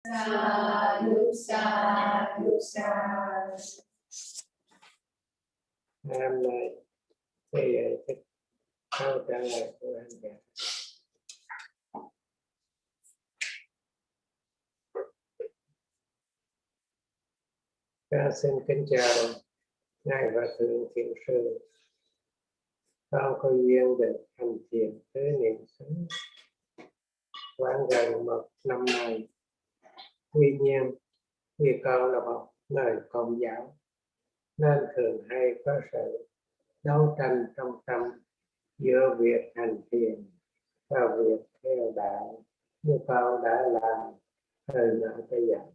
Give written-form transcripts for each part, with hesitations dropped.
Sadhu, sadhu, sadhu. Hôm nay thì câu trả lời của anh Dạ. Xin kính chào Ngài và Thượng Thiện Sư. Con có duyên được hành thiền tứ niệm xứ khoảng gần 1 năm nay. Tuy nhiên, vì con là một người Công giáo nên thường hay có sự đấu tranh trong tâm giữa việc hành thiền và việc theo đạo như con đã làm từ nhỏ tới giờ.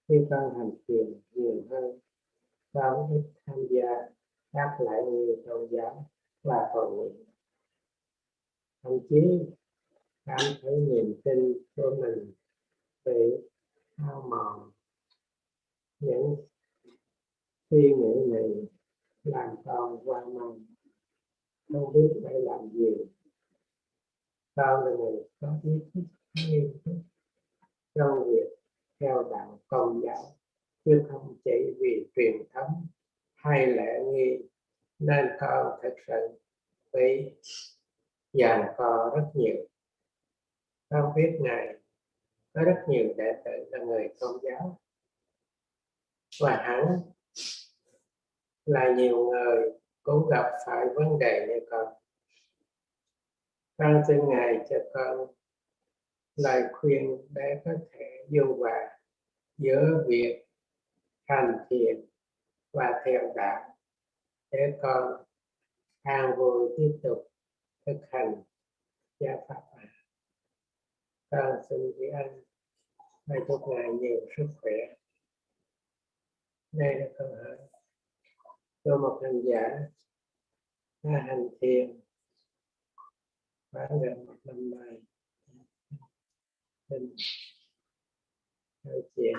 Khi con hành thiền nhiều hơn, con ít tham gia các lễ nghi tôn giáo và cầu nguyện. Thậm chí cảm thấy niềm tin của mình bị hao mòn. Những suy nghĩ này làm con hoang mang, không biết phải làm gì. Con là người có ý thức nghiêm túc trong việc theo đạo Công giáo, chứ không chỉ vì truyền thống hay lễ nghi, nên con thật sự bị giằng co rất nhiều. Con biết Ngài có rất nhiều đệ tử là người Công giáo, và hẳn là nhiều người cũng gặp phải vấn đề như con. Con xin Ngài cho con lời khuyên để có thể dung hòa giữa việc hành thiền và theo đạo, để con an vui tiếp tục thực hành giáo pháp. Con xin quý anh và chúc Ngài nhiều sức khỏe. Đây là câu hỏi của một hành giả đã hành thiền khoảng gần 1 năm nay. Xin câu chuyện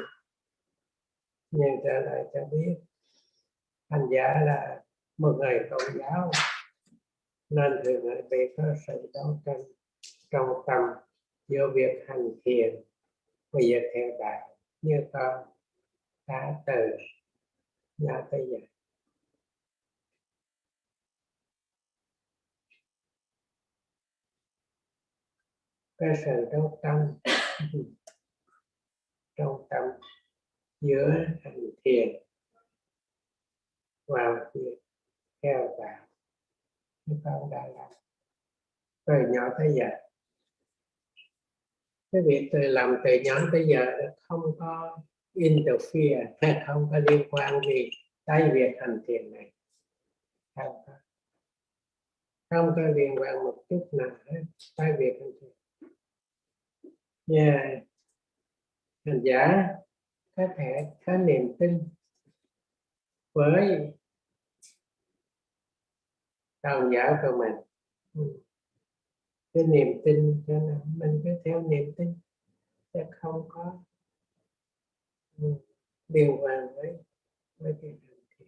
nhưng trả lời cho biết hành giả là một người Công giáo nên thường bị có sự đấu tranh trong tâm giữa việc hành thiền và việc theo đạo như con đã từ nhỏ tới giờ. Cái sự đấu tranh trong tâm giữa hành thiền và việc theo đạo như con đã làm từ nhỏ tới giờ. Cái việc từ làm từ nhỏ tới giờ không có interfere, không có liên quan gì tới việc hành thiền này, không có liên quan một chút nào hết tới việc hành thiền. Hành giả có thể có niềm tin với tôn giáo của mình. Cái niềm tin cho nên mình cứ theo niềm tin, sẽ không có liên quan với cái hành thiền.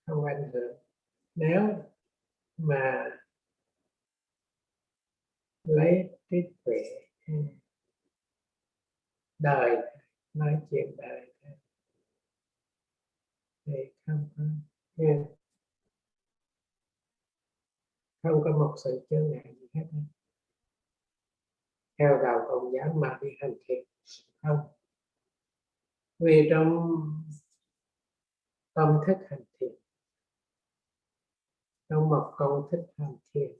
Không ảnh hưởng. Nếu mà lấy trí tuệ đời nói chuyện đời thì không có một sự chướng ngại gì hết. Theo đạo Công giáo mà đi hành thiền không, vì trong công thức hành thiền, trong một công thức hành thiền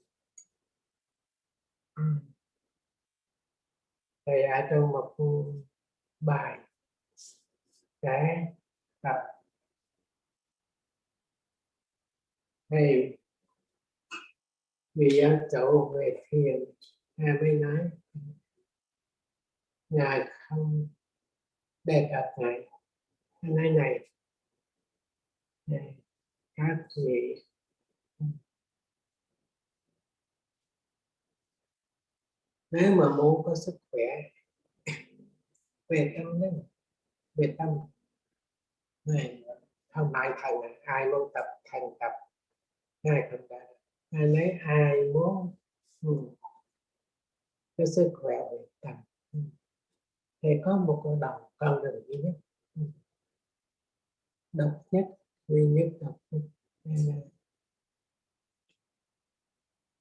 thì ở trong một bài để tập thì vì anh chủ về thiền mới nói Ngài không đề cập này các vị nếu mà muốn có sức khỏe về tâm linh, về tâm này không phải ai muốn tập thành tập Ngài không đạt được. Ngài nói ai muốn cái sức khỏe về tâm thì có một con đường duy nhất, độc nhất, duy nhất, độc nhất.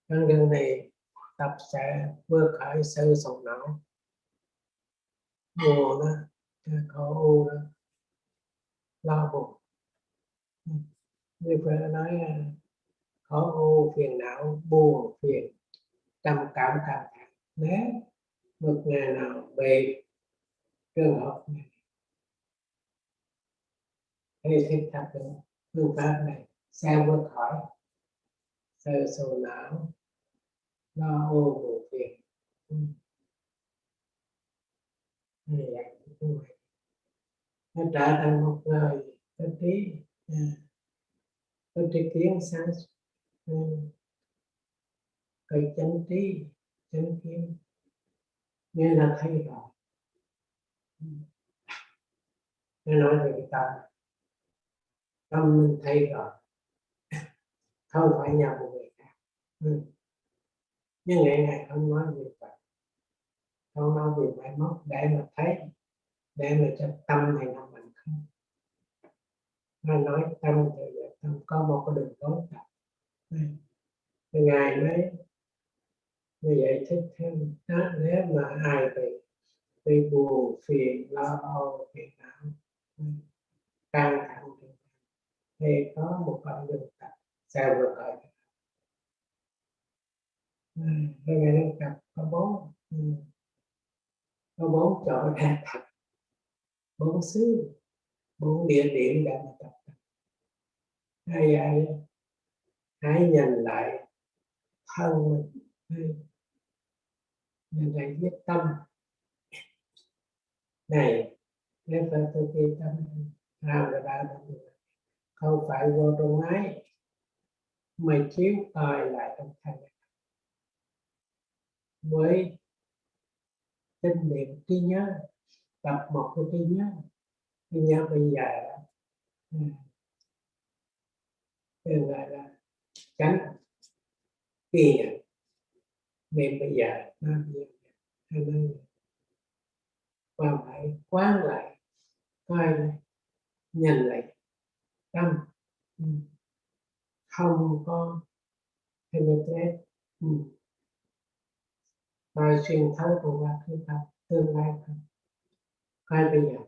Con đường này tập sẽ vượt khỏi sự sầu não, buồn đó, khổ u đó, lo buồn. Như phải nói khổ u phiền não, buồn phiền, trầm cảm căng thẳng. Nếu một ngày nào về trường hợp này thì thích tập được phương pháp này sẽ vượt khỏi sự sầu não, lo âu buồn phiền. Như vậy nó trở thành một người có trí, có tri kiến sáng, có chánh trí, chánh kiến, như là thấy rồi. Nó nói về cái tâm mình thấy rồi, không phải nhờ một người khác. Nhưng ngày không nói về vậy, không nói về máy móc để mà thấy, để mà cho tâm này nó mạnh không. Nó nói tâm thì tâm có một cái đường lối tập. Ngài nói như vậy thích thêm đó, nếu mà ai bị buồn phiền lo âu phiền não căng thẳng thì có một con đường tập sao vượt khỏi. Cái ngày đang tập có bốn chỗ để tập, 4 xứ, 4 địa điểm để mà tập. Hãy nhìn lại thân mình, nhìn lại quyết tâm này, nếu phải thực hiện tâm nào là đã được, không phải vô trong ái mà chiếu coi lại trong thân với tinh niệm trí nhớ, tập một cái trí nhớ bây giờ đừng gọi là tránh ghi nhận niệm bây giờ nó và phải quán lại, coi lại, nhìn lại tâm, không có penetrate, coi xuyên thấu của quá khứ tâm, tương lai không, coi bây giờ,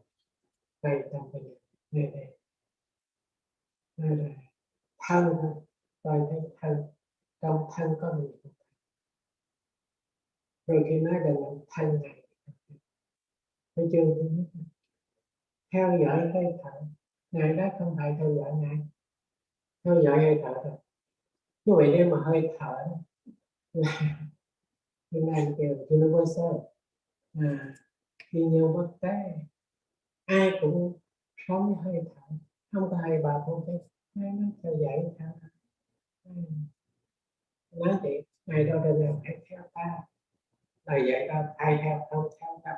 coi tâm bây giờ, đây thân thôi, coi thấy thân, trong thân có mình. Rồi khi nói về thân này, thấy chưa? Theo dõi hơi thở, Ngài đó không phải theo dõi Ngài, theo dõi hơi thở thôi. Như vậy nếu mà hơi thở như Ngài kêu universal, khi nhiều bất tế, ai cũng sống với hơi thở, không có hay bà không thấy, nó theo dõi hơi thở. Nói chị, Ngài đâu được phải theo ta, lời dạy ta ai theo không theo ta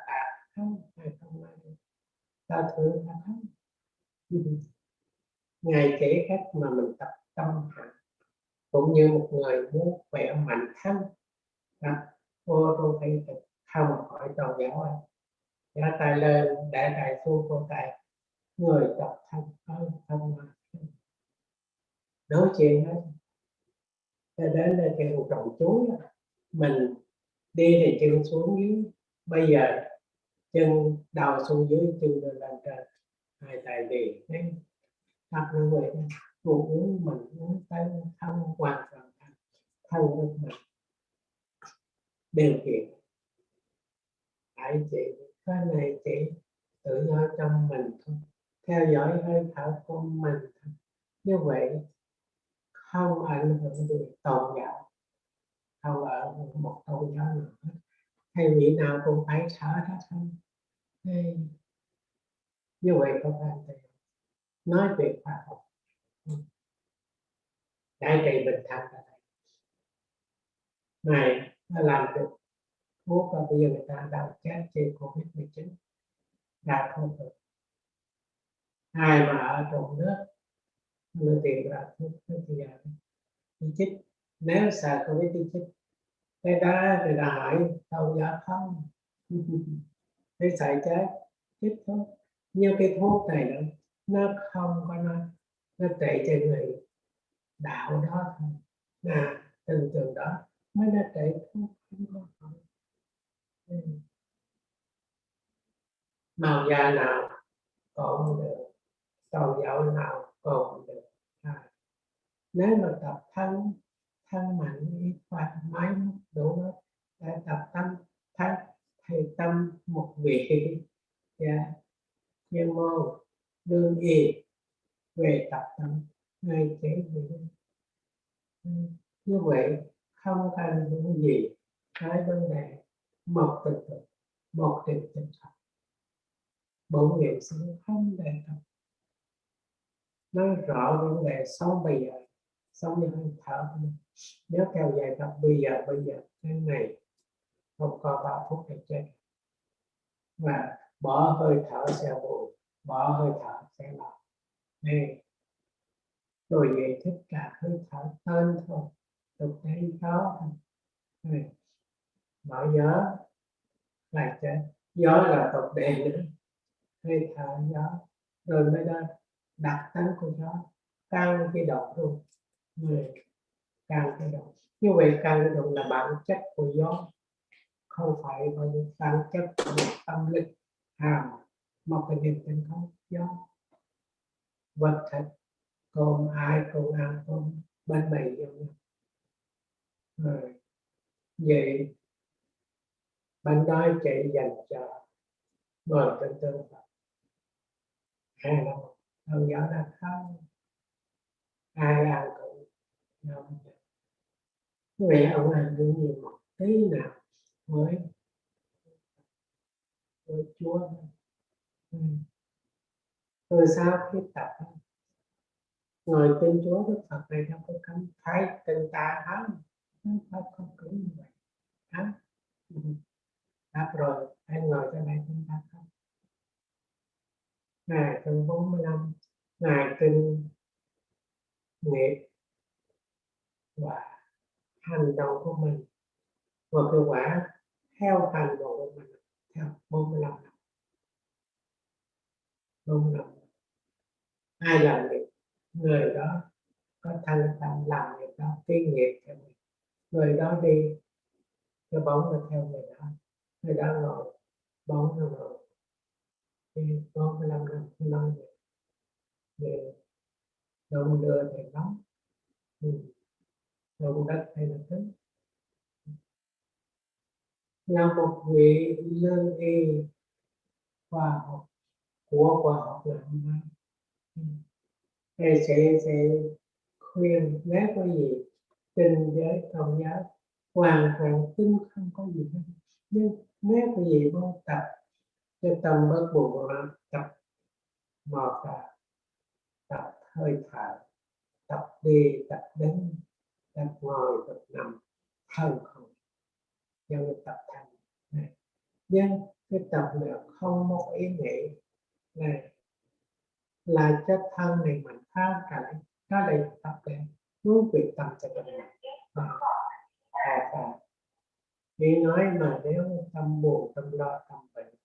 không, Ngài không nói ta thương ta không. Ngài kể cách mà mình tập tâm hạnh, cũng như một người muốn khỏe mạnh thân, vô trong thấy thực không khỏi tôn giáo ấy, giá tay lên để tay xuống cô tay, người tập thân không mà nói chuyện hết. Cho đến là kêu trồng chuối, mình đi thì chân xuống dưới, bây giờ chân đầu xuống dưới, chân lên lên trên, hai tay đi đấy, tập như vậy cũng uống mình uống tay thân hoàn toàn thân của mình điều kiện. Hãy chị cái này chị tự do trong mình thôi, theo dõi hơi thở của mình thôi. Như vậy không ảnh hưởng đến tôn giáo, không ở một tôn giáo nào hết, hay vị nào cũng phải thở hết thôi. Như vậy có phải nói về khoa học, đại trị bình thản là này, này nó làm được thuốc, và bây giờ người ta đang chết trên Covid-19 đã không được. Ai mà ở trong nước đưa tiền ra thuốc thì chích. Nếu sợ Covid đi chích, cái đó thì là hỏi đâu giá không. Thế sợ chết chích thuốc, nhưng cái thuốc này nó không có nó trị cho người đạo đó thôi, tình trường đó mới nó trị, thuốc không có không. Màu da nào còn được, tôn giáo nào còn được. Nếu mà tập thân mạnh ít hoạt máy đủ hết, để tập thân thì tâm một vị chuyên môn đương y về tập tâm ngay chế vị. Như vậy không cần những gì cái vấn đề một tình một tình thật, bổn niệm xứ không đề cập, nói rõ vấn đề sống bây giờ, sống như hơi thở. Nếu kéo dài tập bây giờ cái này không có 3 phút để chết, và bỏ hơi thở sẽ buồn, bỏ hơi thở sẽ lo. Đây rồi giải thích cả hơi thở tên thôi, tục tế gió thôi. Bỏ gió là chết, gió là tục đề nữa, hơi thở gió rồi mới đó đặt tánh của gió, tăng cái độc luôn. Càng cái độc như vậy, càng cái độc là bản chất của gió, không phải có những bản chất của tâm linh một cái niềm tin không gió vật thật, còn ai cũng ăn không bên bầy giống nhau. Rồi vậy bạn nói chạy dành cho mời trên tương Phật hay là thân giáo đã không ai ăn cũng không. Vậy ông ăn những gì một tí nào mới Chúa. Rồi sau khi tập ngồi tên Chúa, Đức Phật này đâu có cấm phải tình ta không, không cứng như vậy hả? Đáp rồi anh ngồi cho này tình ta không. Ngài từng 45 Ngài từng nghiệp và hành động của mình, và kết quả theo hành động của mình theo 45 năm. 45 năm ai làm việc, người đó có thân tâm làm việc đó, kinh nghiệm cho mình, người đó đi cái bóng là theo người đó ngồi bóng là ngồi. Thì 45 năm nói về động đưa thì nóng, động đất hay là tính, là một vị lương y khoa học của khoa học ngày hôm nay. Thầy sẽ khuyên nếu có gì tin giới tôn giáo hoàn toàn tin không có gì hết, nhưng nếu có gì muốn tập cho tâm bớt buồn, tập một là tập hơi thở, tập đi tập đứng, tập ngồi tập nằm, thân không giống như tập thành này. Nhưng cái tập này không một ý nghĩa này là cho thân này mình phá cải, nó đây tập để hướng việc tâm cho mình vì nói mà nếu tâm buồn tâm lo tâm bệnh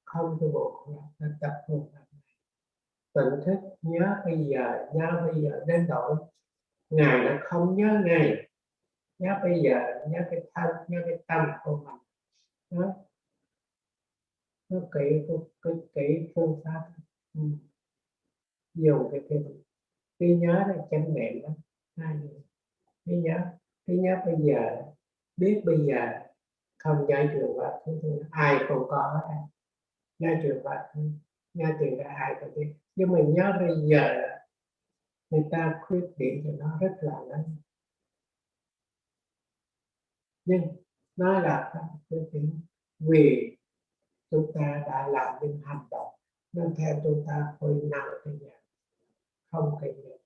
không có buồn là tập buồn tỉnh thức nhớ bây giờ đến đổi Ngài đã không nhớ Ngày, nhớ bây giờ, nhớ cái thân, nhớ cái tâm của mình. Nó kỹ phương pháp dùng cái nhớ là chánh niệm đó. Cái nhớ bây giờ, biết bây giờ, không nhớ trường vật, ai cũng có hết. Nhớ trường vật, nhớ tiền là ai cũng biết, nhưng mình nhớ bây giờ người ta khuyết điểm cho nó rất là lớn, nhưng nó là không khuyết điểm vì chúng ta đã làm những hành động nên theo chúng ta hồi nào bây giờ không kinh nghiệm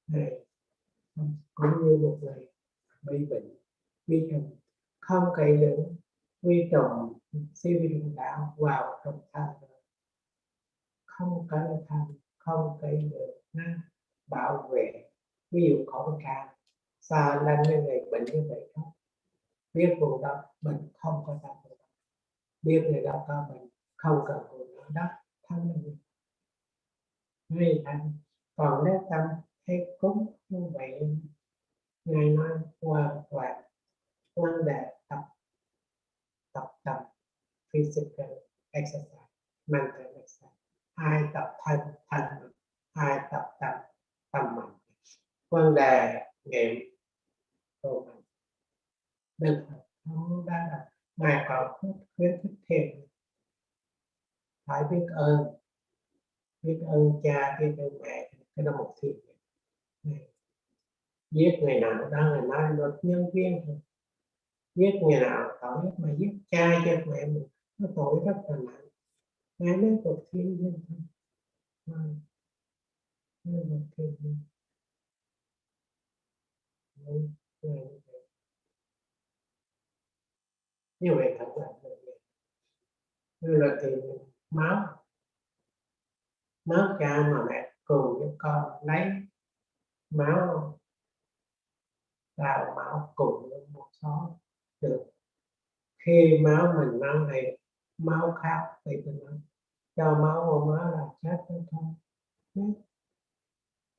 này, cũng như một người bị bệnh vi trùng không cậy được vi trùng siêu vi trùng đạo vào trong thân, không cẩn thận không cậy được bảo vệ, ví dụ khẩu trang xa lánh những người bệnh như vậy đó, biết vùng đó bệnh không có ta vùng đó, biết người đó có bệnh không cần vùng đó thân mình ngay thành. Còn nếu tâm thấy cúng như vậy, Ngài nói hoàn toàn vấn đề tập physical exercise, mental exercise. Ai tập thân mình, ai tập tâm mình. Vấn đề nghiệm của mình đừng không đó là Ngài còn khuyến khích thêm phải biết ơn cha, biết ơn mẹ, cái đó một thiền. Giết người nào đó là nói luật nhân viên thôi, giết người nào tội nhất mà giết cha giết mẹ mình nó tội rất là nặng. Ngài nói luật thiên nhiên thôi, nói luật thiên nhiên. Như vậy thật là như là thì máu cha mà mẹ cùng với con lấy máu đào máu cùng với một số được. Khi máu mình máu này máu khác thì mình nói cho máu của má là chết thôi.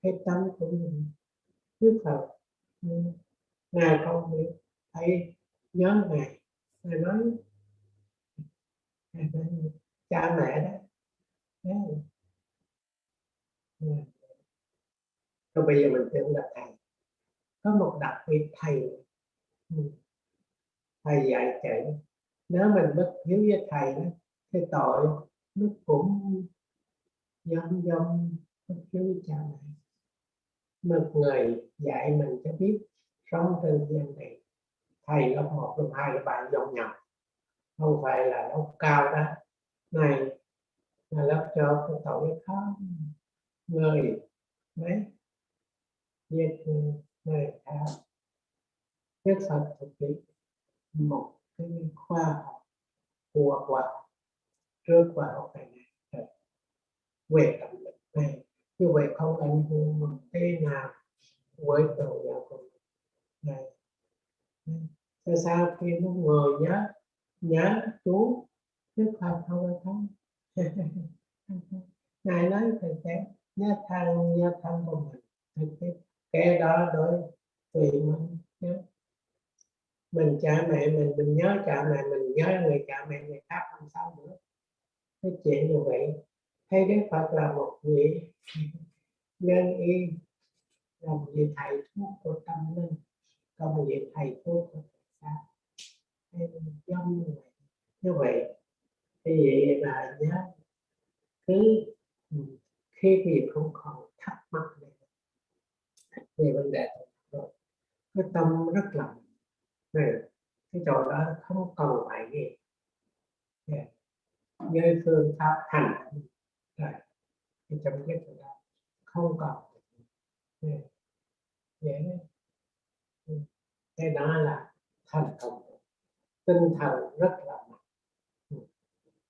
Cái tâm của mình trước Phật, Ngài không biết hãy nhớ Ngài nói cha mẹ đó. Rồi bây giờ mình tưởng là thầy, có một đặc biệt thầy dạy chạy, nếu mình bất hiếu với thầy đó, thì tội nó cũng giống bất hiếu với cha mẹ. Một người dạy mình cho biết sống trên gian này, thầy lớp 1, lớp 2 lớp 3 giống nhau, không phải là lớp cao đó này là lớp cho cái tội khó người đấy giết người khác. Đức Phật thực hiện một cái khoa học của trước khoa học này về tâm linh này, như vậy không ảnh hưởng một tí nào với tội giáo của mình này. Tại sao khi nó ngồi nhớ chú Đức Phật không có thấy Ngài nói thầy sẽ nhớ thân của mình, cái đó đối tùy mình nhớ. Mình cha mẹ mình nhớ cha mẹ mình, nhớ người cha mẹ người khác làm sao nữa. Cái chuyện như vậy thấy Đức Phật là một vị nhân y, là một vị thầy thuốc của tâm linh, còn một vị thầy thuốc của xã giống như vậy thì vậy là nhớ cứ khi gì không còn thắc mắc về vấn đề rồi, cái tâm rất là này, cái chỗ đó không cần phải gì với phương pháp hành rồi thì chấm dứt rồi đó, không còn dễ. Cái đó là thành công, tinh thần rất là mạnh,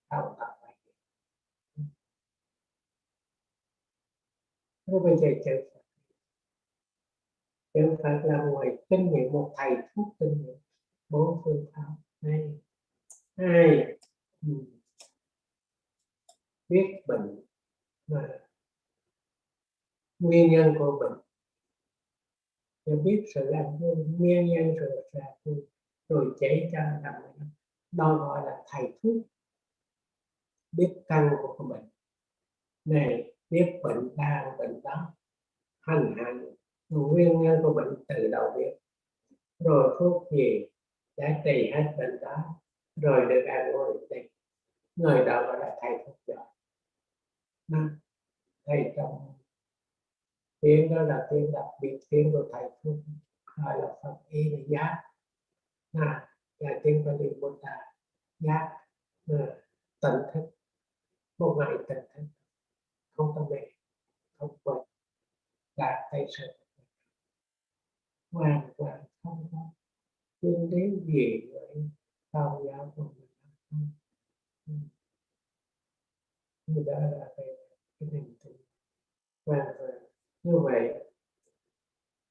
không cần phải. Rồi bây giờ chữ Phật là người kinh nghiệm, một thầy thuốc kinh nghiệm 4 phương pháp này. Hai biết bệnh mà nguyên nhân của bệnh, để biết sự ảnh hưởng nguyên nhân rồi chỉ cho làm đó gọi là thầy thuốc. Biết căn của cái bệnh này, biết bệnh đang bệnh đó, hành hạ nguyên nhân của bệnh từ đầu biết, rồi thuốc gì để trị hết bệnh đó, rồi được an ủi thì người đó gọi là thầy thuốc giỏi. Thầy trong tiếng đó là tiếng đặc biệt, tiếng của thầy thuốc gọi là Phật y là giác, là tiếng Pali Buddha giác, tỉnh thức, một ngày tỉnh thức, không tâm mê, không quên, đạt thấy sự hoàn toàn không có tương đến gì với tôn giáo của mình. Như đó là về cái niềm tin hoàn toàn như vậy.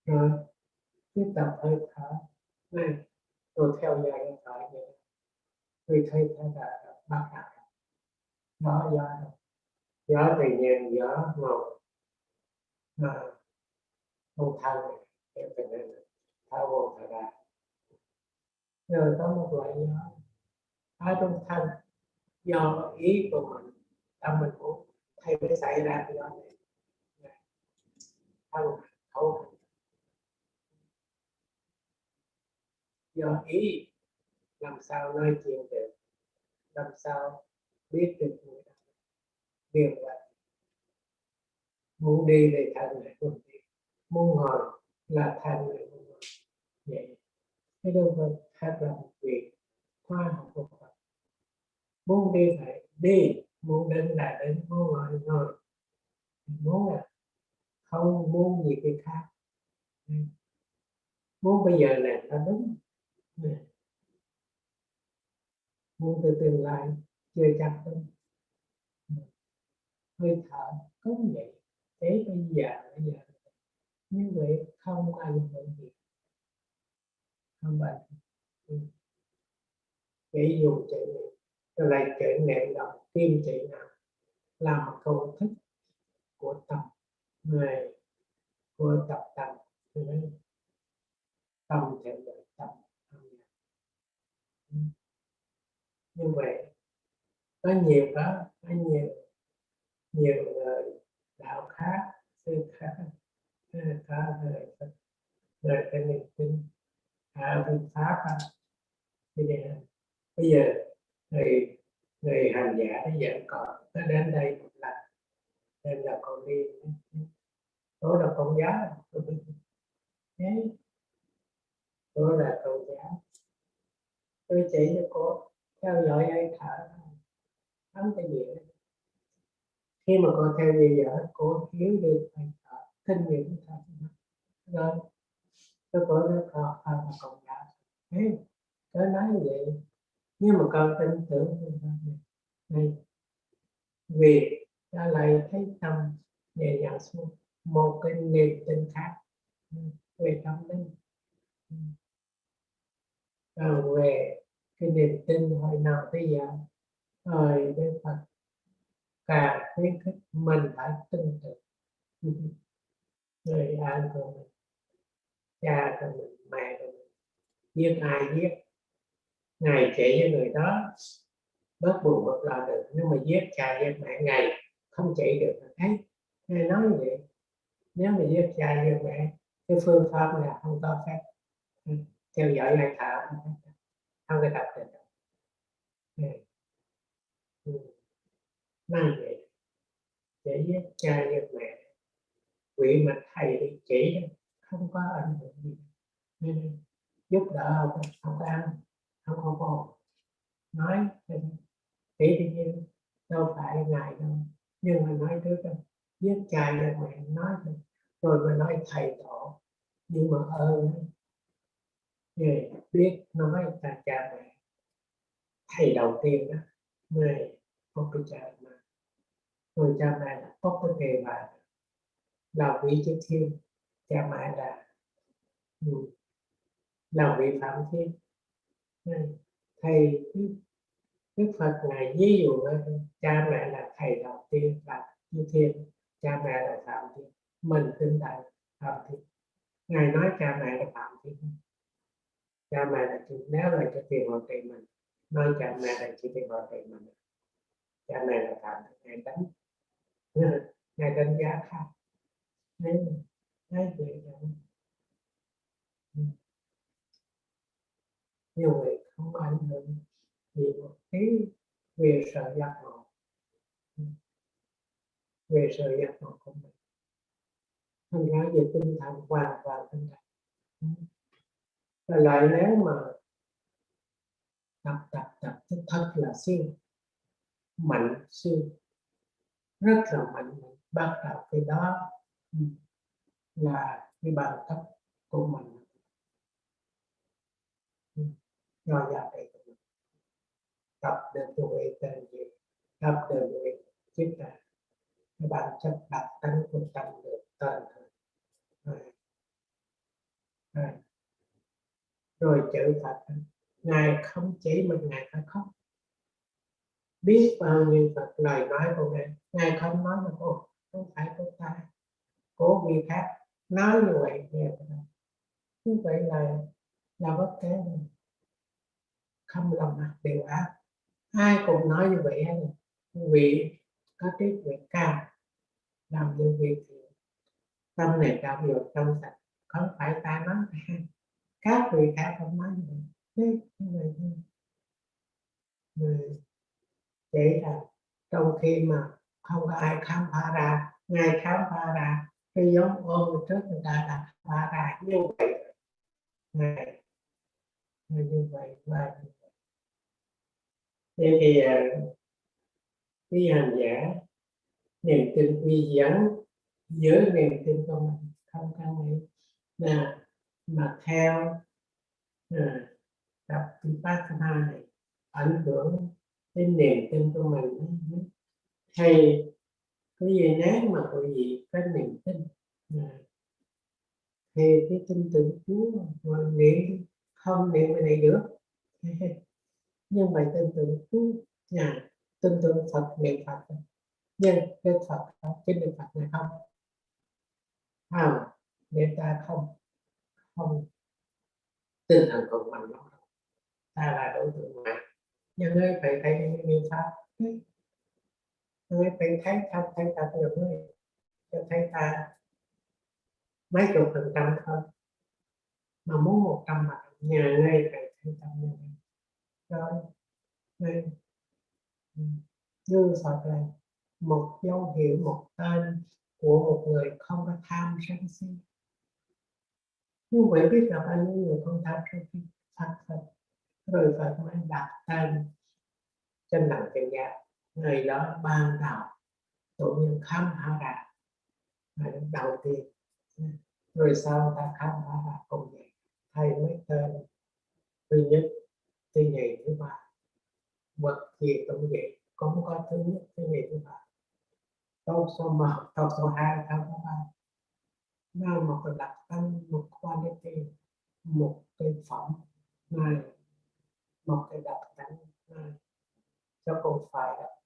Rồi cứ tập hơi thở này rồi theo dõi hơi thở vậy tôi thấy là bắt đầu gió tự nhiên gió ngồi mà không thân này cho nên thở vô thở ra rồi có một loại gió ở trong thân do ý của mình tâm mình muốn thay để xảy ra cái đó này thân khẩu do ý làm sao nói chuyện được làm sao biết được người ta điều là muốn đi thì thân này muốn đi muốn ngồi là thân này muốn ngồi vậy cái đâu phải thật là một việc khoa học của Phật muốn đi phải đi muốn đến là đến muốn ngồi ngồi muốn là không muốn gì cái khác muốn bây giờ là nó đúng muốn từ tương lai chưa chắc đúng hơi thở cũng vậy thế bây giờ như vậy không ảnh hưởng gì không bệnh ví dụ chạy niệm tôi lại kể niệm động tim chạy nào là một công thức của tâm người của tập tâm tâm theo dõi tâm như vậy có nhiều đó có nhiều người đạo khác sư khác có người cái niềm tin phương pháp thì bây giờ người hành giả bây giờ còn nó đến đây một lần nên là con đi đó là con giáo thế đó là con giáo tôi chỉ cho cô theo dõi hơi thở không cái gì đó. Khi mà cô theo dõi cô hiểu được hơi thở kinh nghiệm thở rồi tôi có nó còn là con giáo thế tôi nói như vậy nhưng mà con tin tưởng này vì ta lại thấy tâm nhẹ nhàng xuống một cái niềm tin khác về tâm linh còn về cái niềm tin hồi nào bây giờ thời Đức Phật càng khuyến khích mình phải tin tưởng người anh của mình cha của mình mẹ của mình giết ai giết Ngài chỉ cho người đó bớt buồn bớt lo được nhưng mà giết cha giết mẹ Ngài không chỉ được thấy Ngài nói như vậy nếu mà giết cha giết mẹ cái phương pháp là không có phép theo dõi hơi thở không có tập được nói vậy để giết cha giết mẹ quỷ mà thầy đi chỉ không có ảnh hưởng gì nên giúp đỡ không có ăn không có bồ nói chỉ tự nhiên đâu phải ngài đâu nhưng mà nói trước đó giết cha giết mẹ nói rồi mà nói thầy tổ nhưng mà người biết nói là cha mẹ thầy đầu tiên đó người có cái cha mà người cha mẹ là tốt cái nghề mà là vị chư thiên cha mẹ là vị phạm thiên thầy Đức Phật ngài ví dụ cha mẹ là thầy đầu tiên là chư thiên cha mẹ là phạm thiên mình tin tại phạm thiên ngài nói cha mẹ là phạm thiên cha mẹ là nếu là cho tiền họ tiền mình nói cha mẹ là chỉ tiền họ tiền mình cha mẹ là phạm thiên ngài đánh giá khác nên nói vậy là nhiều người không có ảnh hưởng gì một tí về sự giác ngộ về sự giác ngộ của mình thành ra về tinh thần hoàn toàn tinh thần và lại nếu mà tập thật là siêng mạnh siêng rất là mạnh bắt đầu cái đó là cái bản chất của mình do giá trị của mình tập được rồi tên gì tập được rồi chính là cái bản chất đặc tánh của tâm được tên thôi rồi chữ Phật. Ngài không chỉ mình Ngài phải khóc, biết bao nhiêu Phật lời nói của Ngài không nói là cô không phải của ta, của vị khác nói như vậy. Như vậy là bất kể không lòng mặt đều ác, ai cũng nói như vậy hay là vị có trí tuệ cao làm như việc thì tâm này đạo dục trong sạch, không phải ta nói hay các vị khác không nói như vậy. Thế như vậy thôi. Vậy là trong khi mà không có ai khám phá ra, Ngài khám phá ra cái giống ôm trước người ta là khám phá ra như vậy. Ngài như vậy và vậy thì cái hành giả niềm tin quy dẫn giữa niềm tin của mình không có nghĩ là mà theo tập Vipassana này ảnh hưởng đến niềm tin của mình. Thì cái gì nếu mà quý vị có niềm tin thì cái tin tưởng Chúa mà niệm không niệm cái này được. Nhưng mà tin tưởng Chúa tin tưởng Phật niệm Phật, nhưng cái Phật cái niệm Phật này không nên ta không tinh thần của mình đó. Ta là đối tượng mà nhưng ngươi phải thấy niệm Pháp, ngươi phải thấy ta được ngươi cho thấy ta mấy chục % thôi, mà muốn 100 mặt nhà ngay phải thấy tâm như vậy rồi. Nên như Phật là một dấu hiệu, một tên của một người không có tham sân si. Như vậy biết là bao nhiêu người không tham sân si. Phật rồi Phật mới đặt tên trên đẳng chân giác, người đó ban đầu tự nhiên khám phá ra là đầu tiên, rồi sau ta khám phá ra cùng vậy thầy mới tên thứ nhất, thứ nhì, thứ ba. Vật gì cũng vậy, cũng có thứ nhất, thứ nhì, thứ ba. Câu số 1, câu số 2, câu số 3 là một cái đặc tính, một quality, một cái phẩm này, một cái đặc tính này, chứ không phải là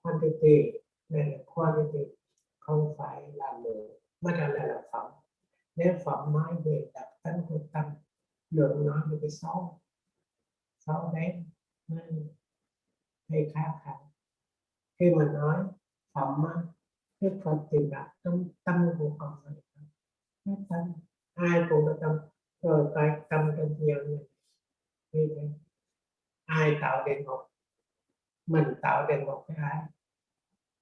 quantity. Này là quality, không phải là lượng, mà là phẩm. Nếu phẩm nói về đặc tính của tâm, lượng nói về cái xấu đến hay khác. Khi mà nói phẩm cái Phật thì đặt trong tâm của con người. Cái tâm ai cũng có tâm, rồi phải tâm trong nhiều người. Vì thế ai tạo địa ngục, mình tạo địa ngục cái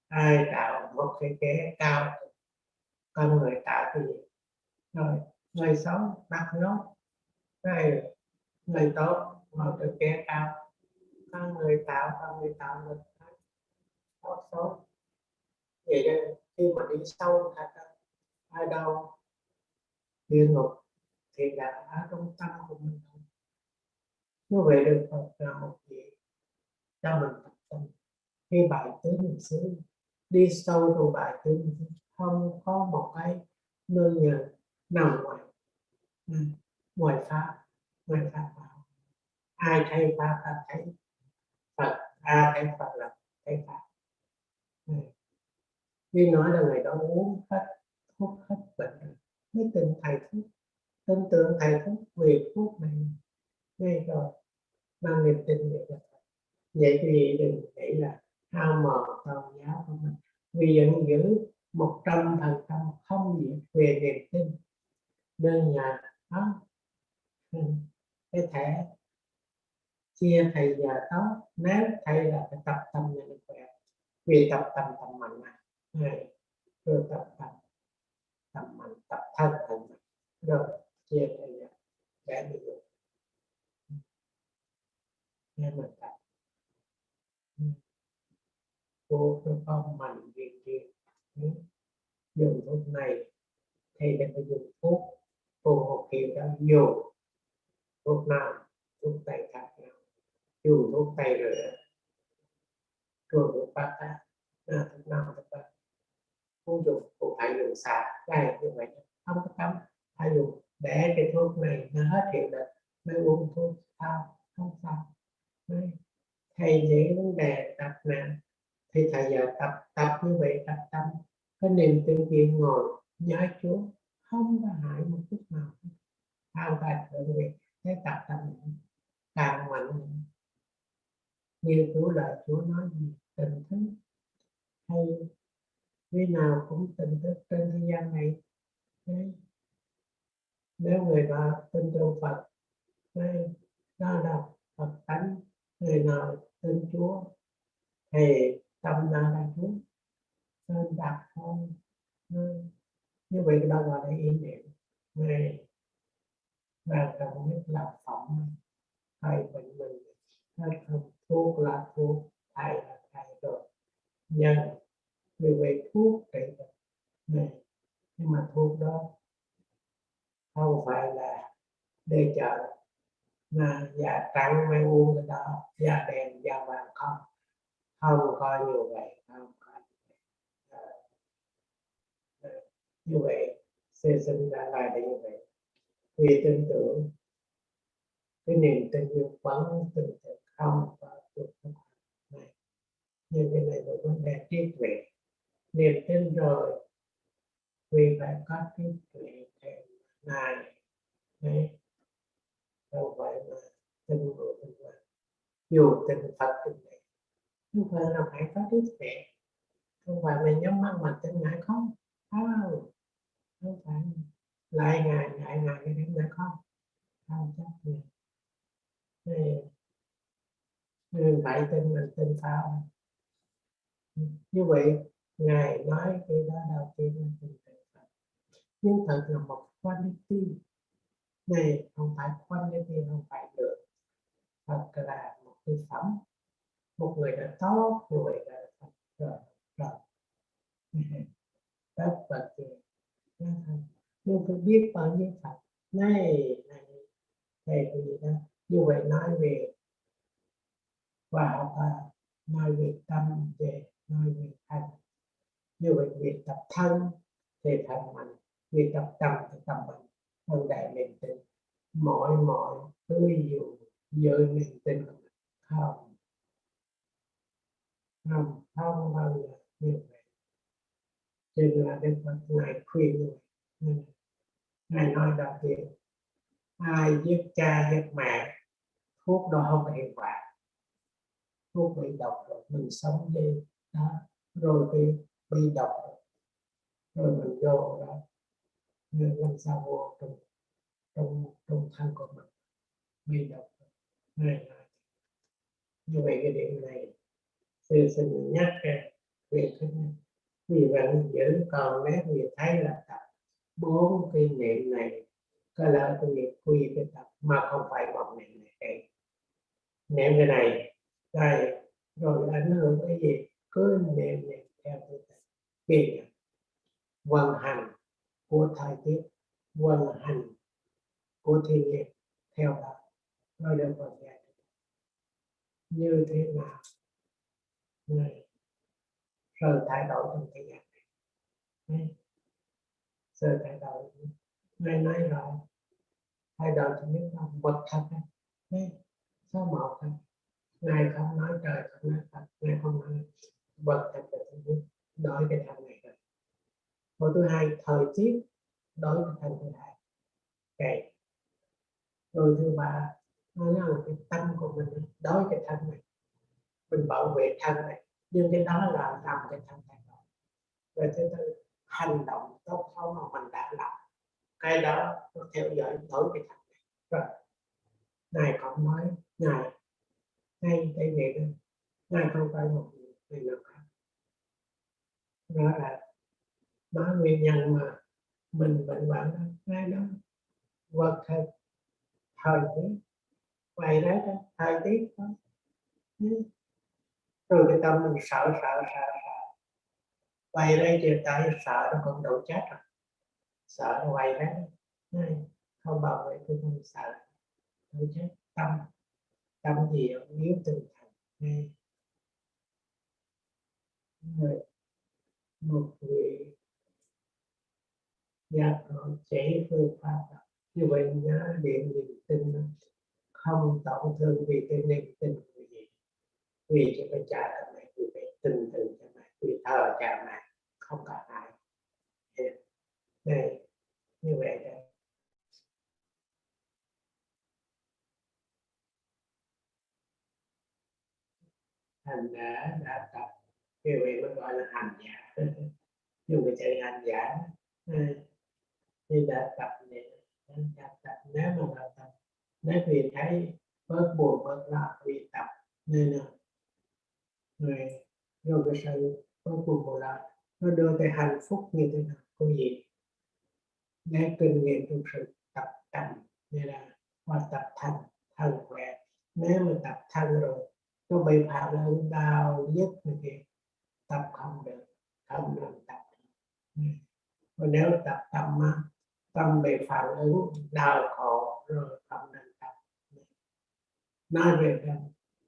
ai tạo một cái ghế cao, con người tạo cái gì. Rồi người xấu bắt nó, người tốt một cái ghế cao, con người tạo được tốt xấu. Vậy nên khi mà đi sâu thật ở đâu địa ngục thì là ở trong tâm của mình. Như vậy được Phật là một việc cho mình tập trung. Khi bài tứ niệm xứ đi sâu vào bài tứ niệm xứ, không có một cái nơi nhờ nằm ngoài pháp vào. Ai thấy pháp là thấy Phật, ai thấy Phật là thấy pháp. Khi nói là người đó uống hết thuốc hết bệnh mới tin thầy thuốc, tin tưởng thầy thuốc về thuốc này ngay rồi mang niềm tin về Phật. Vậy thì đừng nghĩ là hao mòn tôn giáo của mình, vì vẫn giữ 100% không gì về niềm tin đơn giản đó. Cái thể chia thầy giờ đó, nếu thầy là phải tập tâm này khỏe, vì tập tâm mạnh này, rồi tập mạnh, tập thân mạnh, rồi chia thầy giờ để bị được nghe mình tập cô cho con mạnh việc dùng thuốc này thầy đã phải dùng thuốc cùng một kiểu đó, dù thuốc nào thuốc tây khác nhau, dù thuốc tây rồi thuốc bát tác thuốc nào thuốc bát không dùng cũng phải dùng xài đây như vậy không có cấm, phải dùng để cái thuốc này nó hết hiệu lực mới uống thuốc sao không sao. Đấy. Thầy dễ vấn đề tập nè, thì thầy giờ tập như vậy, tập tâm có niềm tin kiên ngồi nhớ Chúa, không có hại một chút nào, không phải thượng việc cái tập tâm càng mạnh như Chúa lời Chúa nói gì tình thức, hay khi nào cũng tình thức trên thế gian này. Đấy. Nếu người ta tin trong Phật, đấy, đó là Phật tánh, người nào tin Chúa thì tâm nào là Chúa, nên đặt thôi. Như vậy đó gọi là ý niệm này, và cần nhất là phỏng thầy mình hết không, thuốc là thuốc, thầy là thầy rồi, nhân như vậy thuốc trị này, nhưng mà thuốc đó không phải là để chợ mà da trắng mới uống cái đó, da đen da vàng không, không có như vậy, không có như vậy sẽ sinh ra lại là như vậy. Vì tin tưởng cái niềm tin yêu vẫn tin tưởng không và được này, nhưng cái này là vấn đề trí tuệ, niềm tin rồi vì phải có trí tuệ thêm này, đấy, đâu phải là tin người tin mà dù tin Phật tin này, không phải là phải có trí tuệ, không phải là nhắm mắt mà tin Ngài không, không phải lại Ngài cái đến Ngài không chắc này, nên phải tin mình tin sao. Như vậy Ngài nói cái đó đầu tiên là tin Phật, nhưng thật là một quality này, không phải quantity, không phải lượng, thật là một cái phẩm, một người đã tốt, người đã Phật rồi tất Phật thì nhưng phải biết bao nhiêu Phật này thầy cái gì đó. Như vậy nói về khoa học, nói về tâm, nói về hành. Như vậy việc tập thân thì thành mạnh, việc tập tâm thì tâm mạnh, hơn đại niềm tin, mọi thứ dù giữ niềm tin không bao giờ như vậy. Cho nên là Đức Phật Ngài khuyên như vậy. Ngài nói đầu tiên, ai giết cha giết mẹ, thuốc đó không hiệu quả, thuốc bị độc rồi, mình sống đi đó, rồi bị độc rồi mình vô đó, nên làm sao vô trong thân của mình bị độc này. Như vậy cái điểm này sư xin nhắc về cái vì vậy giữ, còn nếu vì thấy là tập 4 cái niệm này có lợi cái nghiệp quy cái tập mà không phải một niệm này, niệm cái này đây rồi ảnh hưởng cái gì cứ niệm theo cái vận hành của thời tiết, vận hành của thiên nhiên theo đó nó được vận hành như thế nào này, rồi thay đổi trong thời gian này, rồi thay đổi ngay nói rồi thay đổi thì biết là vật thật đấy, số một thôi. Ngài không nói trời, không nói Phật, Ngài không nói vật thật là tự nhiên, đổi cái thân này rồi. Một thứ hai, thời tiết đổi cái thân thứ hai, cái rồi thứ ba nó là cái tâm của mình đối cái thân này, mình bảo vệ thân này, nhưng cái đó là làm cái thân thay đổi. Rồi thứ tư, hành động tốt xấu mà mình đã làm, cái đó nó theo dõi đổi cái thân này. Rồi Ngài còn nói Ngài ngay cái việc đó, Ngài không phải một người nào khác, đó là nói nguyên nhân mà mình vẫn bảo Ngài đó vật thật thời tiết vậy đấy, thời tiết đó. Rồi cái tâm mình sợ vậy đây thì tại sợ nó còn độ chết rồi, sợ nó vậy đấy, không bảo vệ cái tâm sợ độ chết. Tâm gì yếu tinh thần người, một vị gia tổ chỉ phương pháp như vậy nhớ điện niềm tin không tổn thương vì cái niềm tin của gì, vì cho cái cha cả mẹ, vì phải tin tưởng cha mẹ, vì thờ cha mẹ, không có ai đây như vậy đó. Thành đã tập như vậy mới gọi là hành giả. Nhưng mà chạy hành giả thì đã tập này, đã tập nếu mà là tập, nếu vì thấy bớt buồn bớt lo vì tập nên là người rồi cái sự bớt buồn bớt lo nó đưa tới hạnh phúc như thế nào có gì để kinh nghiệm trong sự tập tành như là qua tập thân khỏe. Nếu mà tập thân rồi nó bị phản ứng đau nhức như thế, tập không được, không nên tập. Còn nếu tập tâm bị phản ứng đau khổ rồi không nên tập. Nói về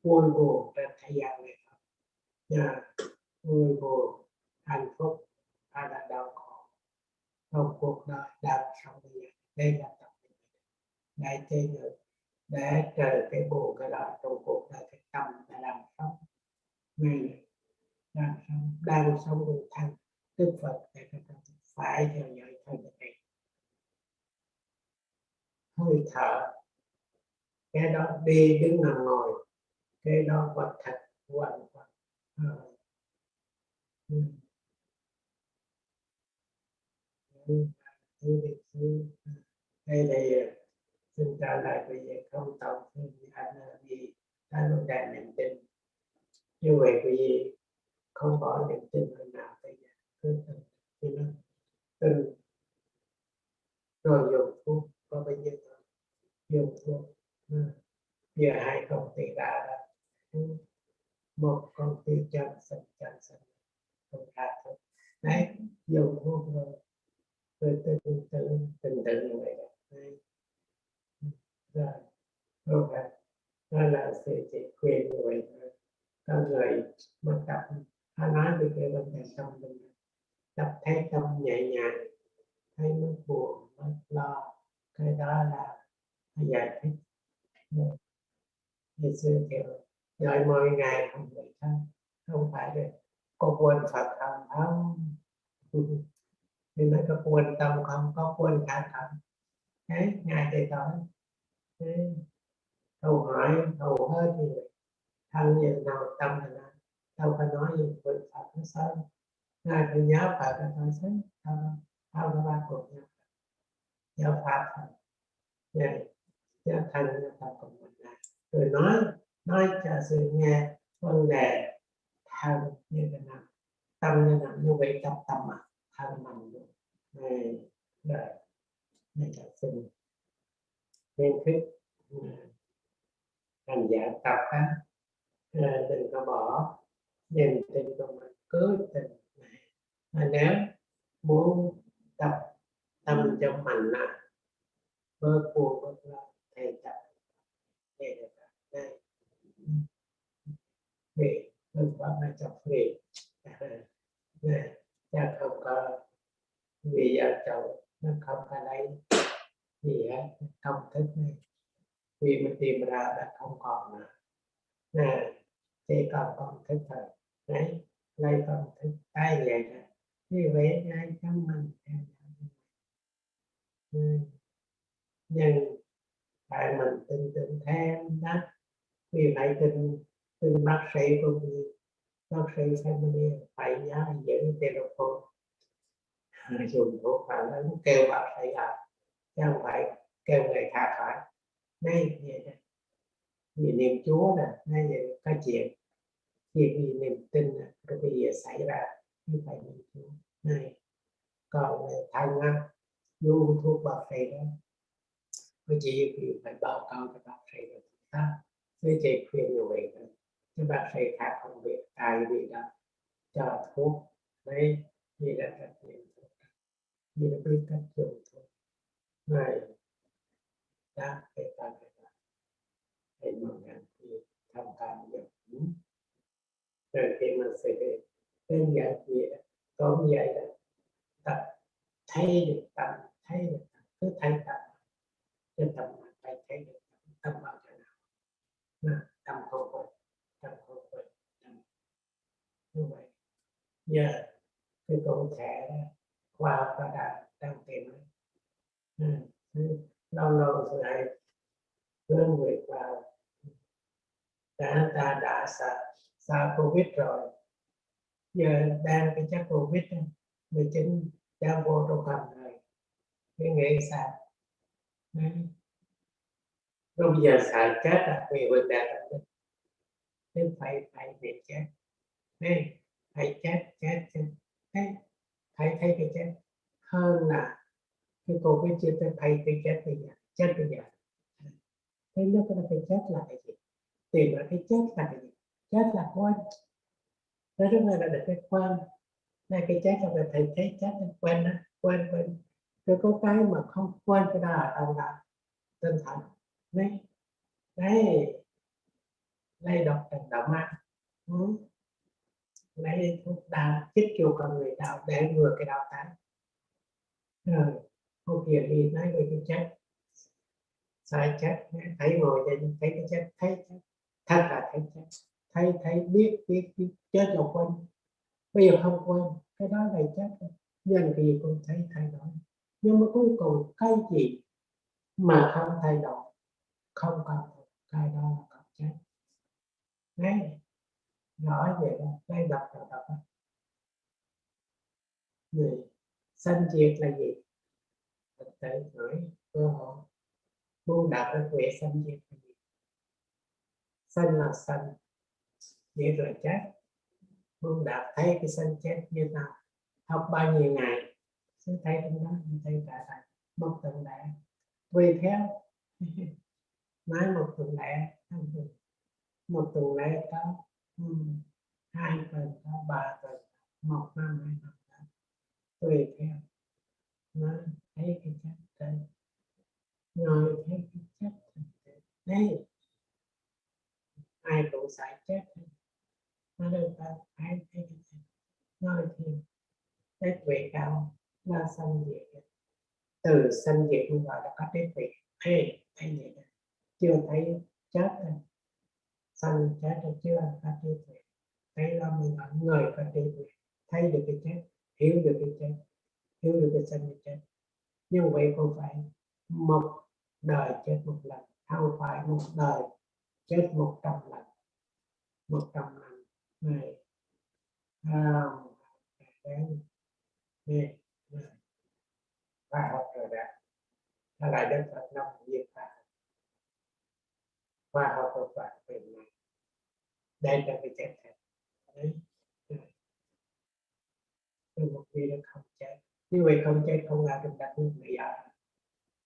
vui buồn trên thế gian này không, vui buồn hạnh phúc hay là đau khổ trong cuộc đời đang sống bây giờ, đây là tập để chơi ngược, để trời cái buồn cái đó trong cuộc đời cái tâm đã làm sống người đang sống cùng thân Đức Phật để các bạn phải theo dõi thân này hơi thở, cái đó đi đứng nằm ngồi, cái đó vật thật quẩn quẩn. Đây là xin trả lời bây giờ không tổn thương anh vì cái vấn đề niềm tin. Như vậy vì không có niềm tin hồi nào bây giờ cứ tin rồi dùng thuốc có bao nhiêu dùng thuốc. Giờ hai công ty ra là một công ty chân sinh không ra thuốc đấy, dùng thuốc rồi từ từ như vậy đấy. Rồi vậy đó là sự chỉ khuyên như vậy thôi. Con người mà tập nói về cái vấn đề tâm mình, tập thấy tâm nhẹ nhàng, thấy mất buồn mất lo, cái đó là giải thích. Ngày xưa kiểu đợi mỗi ngày không vậy thôi, không phải để có quên Phật không thì nó có quên tâm không, có quên cả không đấy, ngày thì tối câu hỏi hầu hết như vậy, thân như nào tâm là nào, đâu có nói gì quên Phật nó sớm, ngài phải nhớ Phật là thôi sớm, không có ba cuộc nhớ Phật thôi, vậy nhớ thân là tập của mình này, rồi nói cho sự nghe vấn đề thân như thế nào, tâm như nào, như vậy tập tâm mà thân mình luôn này, rồi này là xin khuyến khích hành giả tập đừng có bỏ niềm tin của mình, cứ tin này. Mà nếu muốn tập tâm cho mình là bớt buồn bớt lo thì tập để được đây vì đừng có mà chấp vì này cha không có vì vợ chồng nó không có lấy gì hết, công thức này vì mình tìm ra đã không còn nữa nè, chỉ còn công thức thôi đấy, lấy công thức ai vậy đó như vậy ai trong mình nhưng tại mình tin tưởng thêm đó, vì phải tin bác sĩ cũng như bác sĩ phải nhớ giữ telephone dùng thuốc và nó kêu bác sĩ chứ không phải kêu người khác phải ngay vậy đó. Vì niệm Chúa nè, ngay vậy có chuyện vì niềm tin rồi bây giờ xảy ra như phải niệm Chúa này, còn thân á uống thuốc bác sĩ đó có chỉ vì phải báo cáo cho bác sĩ rồi ta với chị khuyên như vậy thôi, chứ bác sĩ khác không biết ai bị đó cho thuốc đấy, vì là trách nhiệm thuốc, vì là biết cách dùng thuốc này đã để ta phải mong rằng thì tham cảm được rồi khi mà sẽ đơn giản gì có như vậy là tập thấy được tâm, thấy được tâm, cứ thấy tâm trên tâm mình phải thấy được tâm vào chỗ nào, tâm không quên, tâm không quên, tâm như vậy. Giờ cái cụ thể Khoa học và đang tìm lâu lâu lại hướng việc vào đã xa Covid rồi, giờ đang cái chất Covid 19 đang vô trong phòng rồi, cái nghĩ sao? Rồi bây giờ xài chết vì vấn đề tâm linh, nên phải bị chết, nên phải chết thấy cái chết hơn là cái Covid chưa tới thấy cái chết bây giờ. Thế nó cái chết là cái gì? Tìm ra cái chết là cái gì? Chết là quên. Nói đúng là được cái quên. Này cái chết là thầy thấy chết là quên đó, quên. Rồi có cái mà không quên cái đó là đâu là tinh thần. Đấy, lấy độc trần đạo ma, lấy thuốc đau chích vô con người đạo để ngừa cái đau tán. Rồi cô kia đi nói về cái chết, sai chết, thấy ngồi đây thấy cái chết, thấy chết, thật là thấy chết, thấy biết chết là quên, bây giờ không quên cái đó là chết, nhân gì cũng thấy thay đổi, nhưng mà cuối cùng cái gì mà không thay đổi, không còn cái đó là còn chết. Đấy, nói vậy đó, đây đọc. Người sanh diệt là gì? Thực tế nói cơ hội muốn đạt được huệ sanh diệt là gì? Sanh là sanh, diệt rồi chết. Muốn đạt thấy cái sanh chết như nào? Học bao nhiêu ngày sẽ thấy trong đó, thấy cả một tuần lễ, tùy theo nói một tuần lễ, một tuần lễ có 2 tuần, có 3 tuần, 1 năm, 2 năm, tùy theo nó thấy cái chết đây, ngồi thấy cái chết đây, ai cũng phải chết, nó đâu ta ai thấy cái chết, nói thì cái tuệ cao là sanh diệt, từ sanh diệt mới gọi là có cái tuệ. Thấy vậy đó, chưa thấy chết rồi, sanh chết rồi chưa có trí tuệ, thấy đó mới gọi người có trí tuệ, thấy được cái chết, hiểu được cái chết, hiểu được cái sanh cái chết. Như vậy không phải một đời chết một lần, không phải một đời chết 100 lần, 100 lần này khoa học rồi đó, nó lại đến Phật năm viên Phật, khoa học của Phật về này, đây là cái chết thật. Đấy, một khi nó không chết, như vậy không chết không là chúng ta cũng bị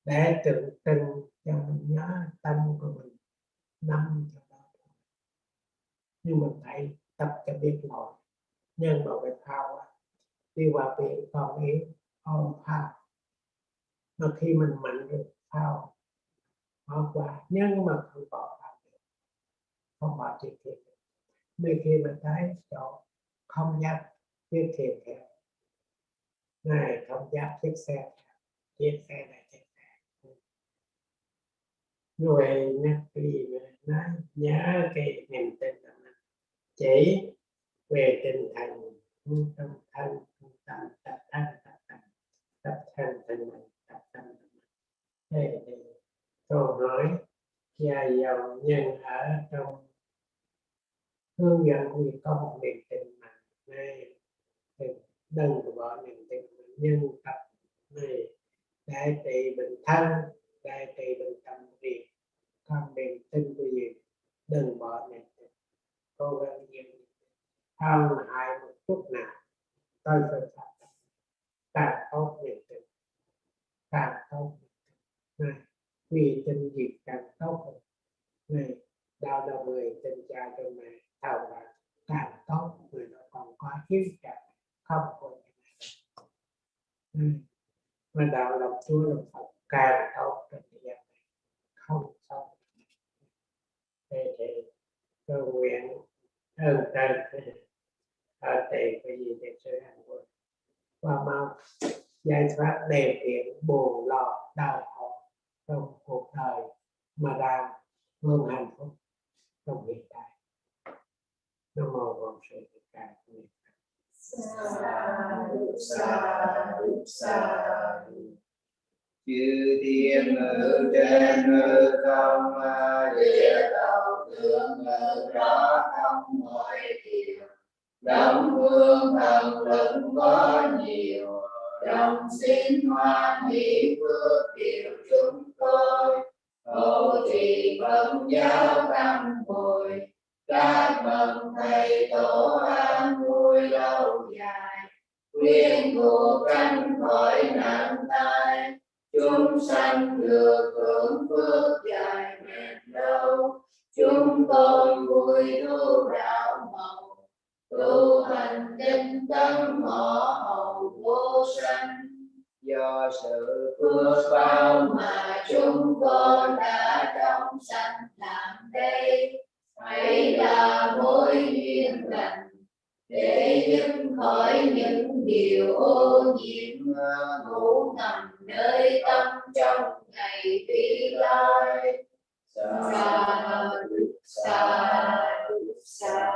để tượng trưng cho mình nhớ tâm của mình nằm cho đó, nhưng mình phải tập cho biết lỗi, nhân vào cái thao đi vào viện còn yếu ôm Phap, mà khi mình mạnh được thao bỏ qua, nhưng mà không bỏ Phap được, không bỏ chuyện thiệt, vì khi mình thấy chỗ không dám chiếc thiệt theo này, không dám chiếc xe này chiếc xe người nhắc đi nói nhớ cái niềm tin của mình, chỉ về tinh thần, tâm thân, tâm tập thân mình, tập tâm mình. Đây câu hỏi dài dòng nhưng ở trong hướng dẫn của việc có một niềm tin mạnh này, đừng bỏ niềm tin mạnh, nhưng tập này để trị bệnh thân, để trị bệnh tâm việc, còn niềm tin của gì đừng bỏ niềm tin, cố gắng nhiều không hại một chút nào, tôi phải tập càng tốt niềm tin, càng tốt này, vì tin gì càng tốt hơn này, đạo đầu người tin cha cho mẹ thầu là càng tốt, người đó còn có hiếu trả không có mà đạo lập Chúa là Phật càng tốt trên thế gian này, không xong thế thì tôi nguyện ơn trên ở đây cái gì để chơi hành quân và mau giải thoát đề kiện buồn lo đau khổ trong cuộc thời mà ra hương hạnh phúc trong hiện tại. Nam mô Bổn Sư Thích Ca Mâu Ni Phật. Sa Chư thiên ở trên hư không, địa cầu tương ở đó trong mọi điều. Đông phương thần lực có nhiều, đồng xin hoan hỷ phước điều chúng tôi. Hộ trì Phật giáo tăng bồi, các bậc thầy tổ an vui lâu dài. Khuyên thuộc tránh khỏi nạn tai, chúng sanh được hưởng phước dài bền lâu. Chúng tôi vui tu đạo màu, tu hành tinh tấn họ hầu vô sanh. Do sự phước báo mà chúng con đã trong sanh làm đây, hãy là mối duyên lành để giúp khỏi những điều ô nhiễm ngủ nằm nơi tâm trong ngày vị lai. Sa sa.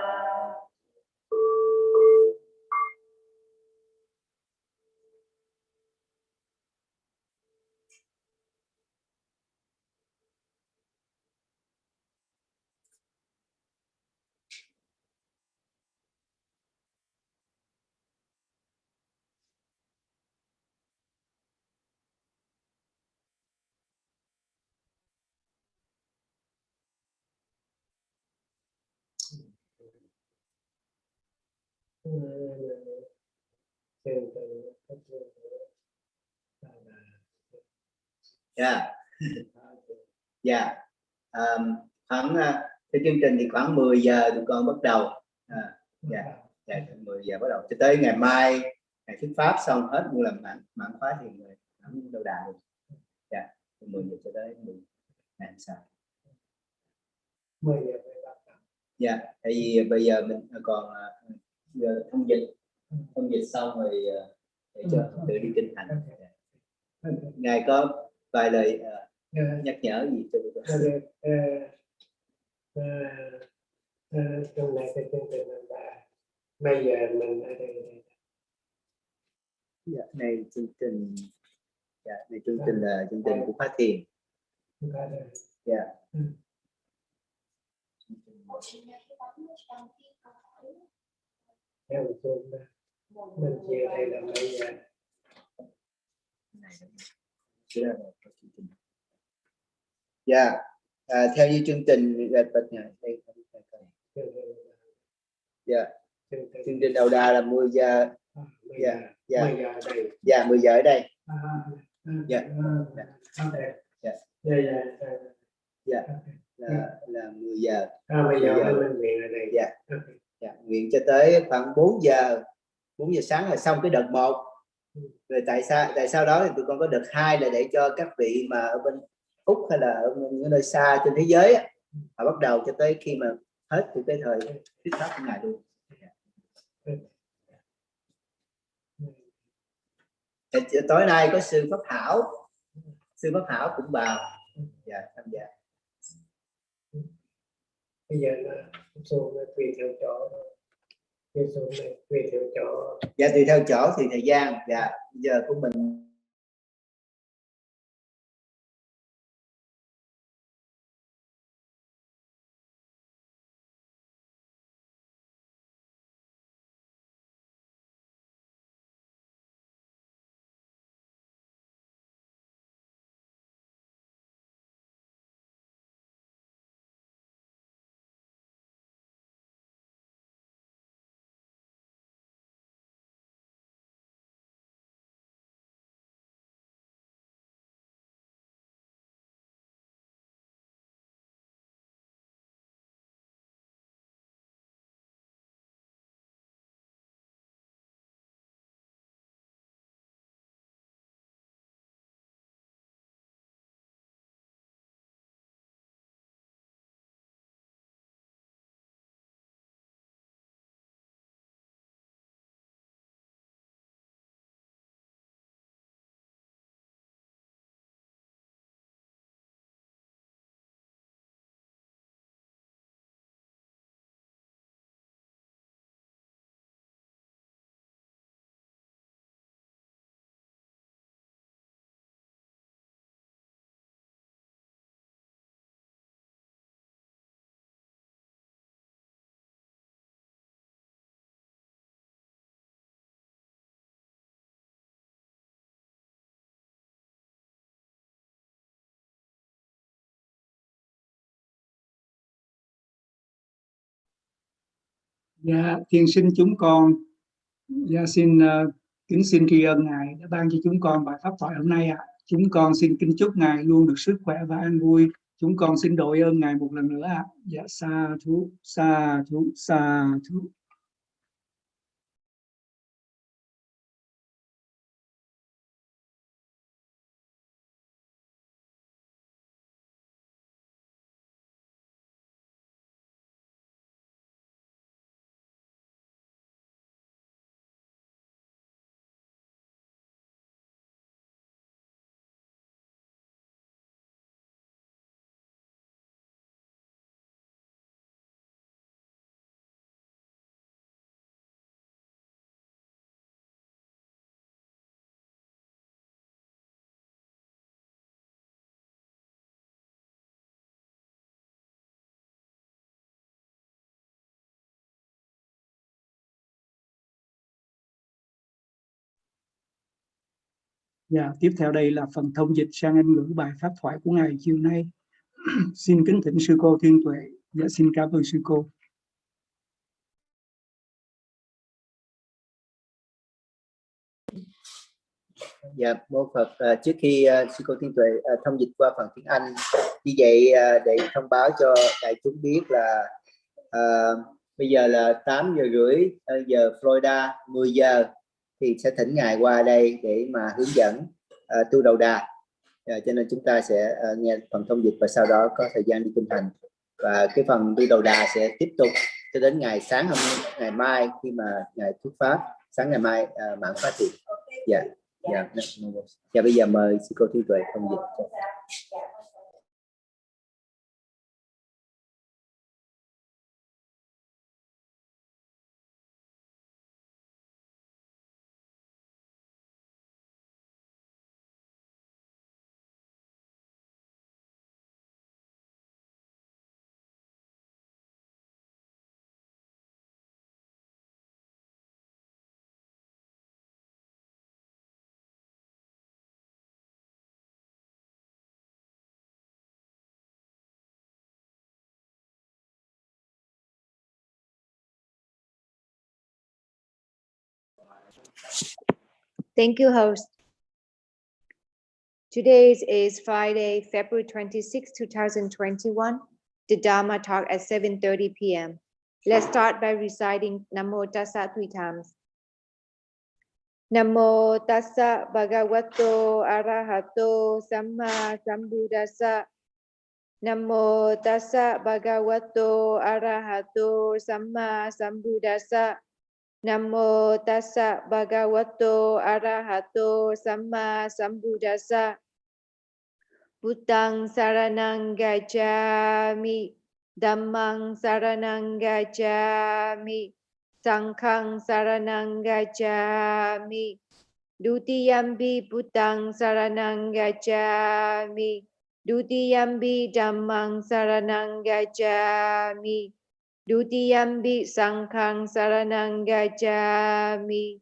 Dạ. Khoảng theo chương trình thì khoảng 10 giờ tụi con bắt đầu. Dạ, 10 giờ bắt đầu cho tới ngày mai, ngày thuyết pháp xong hết luôn làm mãn khóa thì người đâu đà được. Dạ, 10 giờ cho tới 10 ngày sau. 10 giờ phải bắt đầu. Dạ, tại vì bây giờ mình còn thông dịch xong rồi để cho tự đi kinh hành. Ngài có vài lời nhắc nhở gì cho tụi con? Trong này cái chương trình là bây giờ mình ở đây. Dạ, này chương trình, dạ, này chương trình là chương trình của Khóa Thiền. Dạ. Theo chương mình chia đây là bây giờ. Dạ, theo như chương trình đây. Dạ, chương trình đầu đà là 10 giờ. Dạ, 10 giờ ở đây. Dạ, 10 giờ ở đây. Dạ. Dạ. Là 10 giờ. Bây giờ mình nguyện ở đây. Dạ. Dạ, nguyện cho tới khoảng 4 giờ sáng là xong cái đợt 1. Rồi tại sao đó thì tụi con có đợt 2 là để cho các vị mà ở bên Úc hay là ở những nơi xa trên thế giới á, họ bắt đầu cho tới khi mà hết cái thời thuyết pháp của Ngài luôn. Thì tối nay có sư Pháp Hảo cũng vào, dạ, tham gia. Bây giờ là số tùy theo chỗ, tùy theo chỗ. Dạ, tùy theo chỗ thì thời gian. Dạ, giờ của mình Dạ, Thien xin chúng con kính xin tri ân Ngài đã ban cho chúng con bài pháp thoại hôm nay ạ. Chúng con xin kính chúc Ngài luôn được sức khỏe và an vui. Chúng con xin đội ơn Ngài một lần nữa ạ. Dạ, sa thú, sa thú, sa thú. Dạ, tiếp theo đây là phần thông dịch sang Anh ngữ bài pháp thoại của Ngài chiều nay. Xin kính thỉnh sư cô Thiên Tuệ. Dạ, xin cảm ơn sư cô. Dạ, mô Phật. Trước khi sư cô Thiên Tuệ thông dịch qua phần tiếng Anh, như vậy để thông báo cho đại chúng biết là bây giờ là 8 giờ rưỡi giờ Florida, 10 giờ thì sẽ thỉnh Ngài qua đây để mà hướng dẫn tu đầu đà. Cho nên chúng ta sẽ nghe phần thông dịch và sau đó có thời gian đi kinh hành. Và cái phần tu đầu đà sẽ tiếp tục cho đến ngày mai khi mà Ngài thuyết pháp, sáng ngày mai mãn phát thị. Dạ. Dạ, bây giờ mời sư cô Thiên Tuệ thông dịch. Thank you, host. Today is Friday, February 26, 2021. The Dharma talk at 7:30 p.m. Let's start by reciting Namo Tassa 3 times. Namo Tassa Bhagavato Arahato Samma Sambuddhassa. Namo Tassa Bhagavato Arahato Samma Sambuddhassa. Namo Tassa Bhagavato Arahato Samma Sambuddhassa. Buddhang Saranang Gacchami, Dhammang Saranang Gacchami, Sanghang Saranang Gacchami. Dutiyampi Buddhang Saranang Gacchami, Dutiyampi Dhammang Saranang Gacchami, Dutiyampi Sanghang Saranang Gacchami,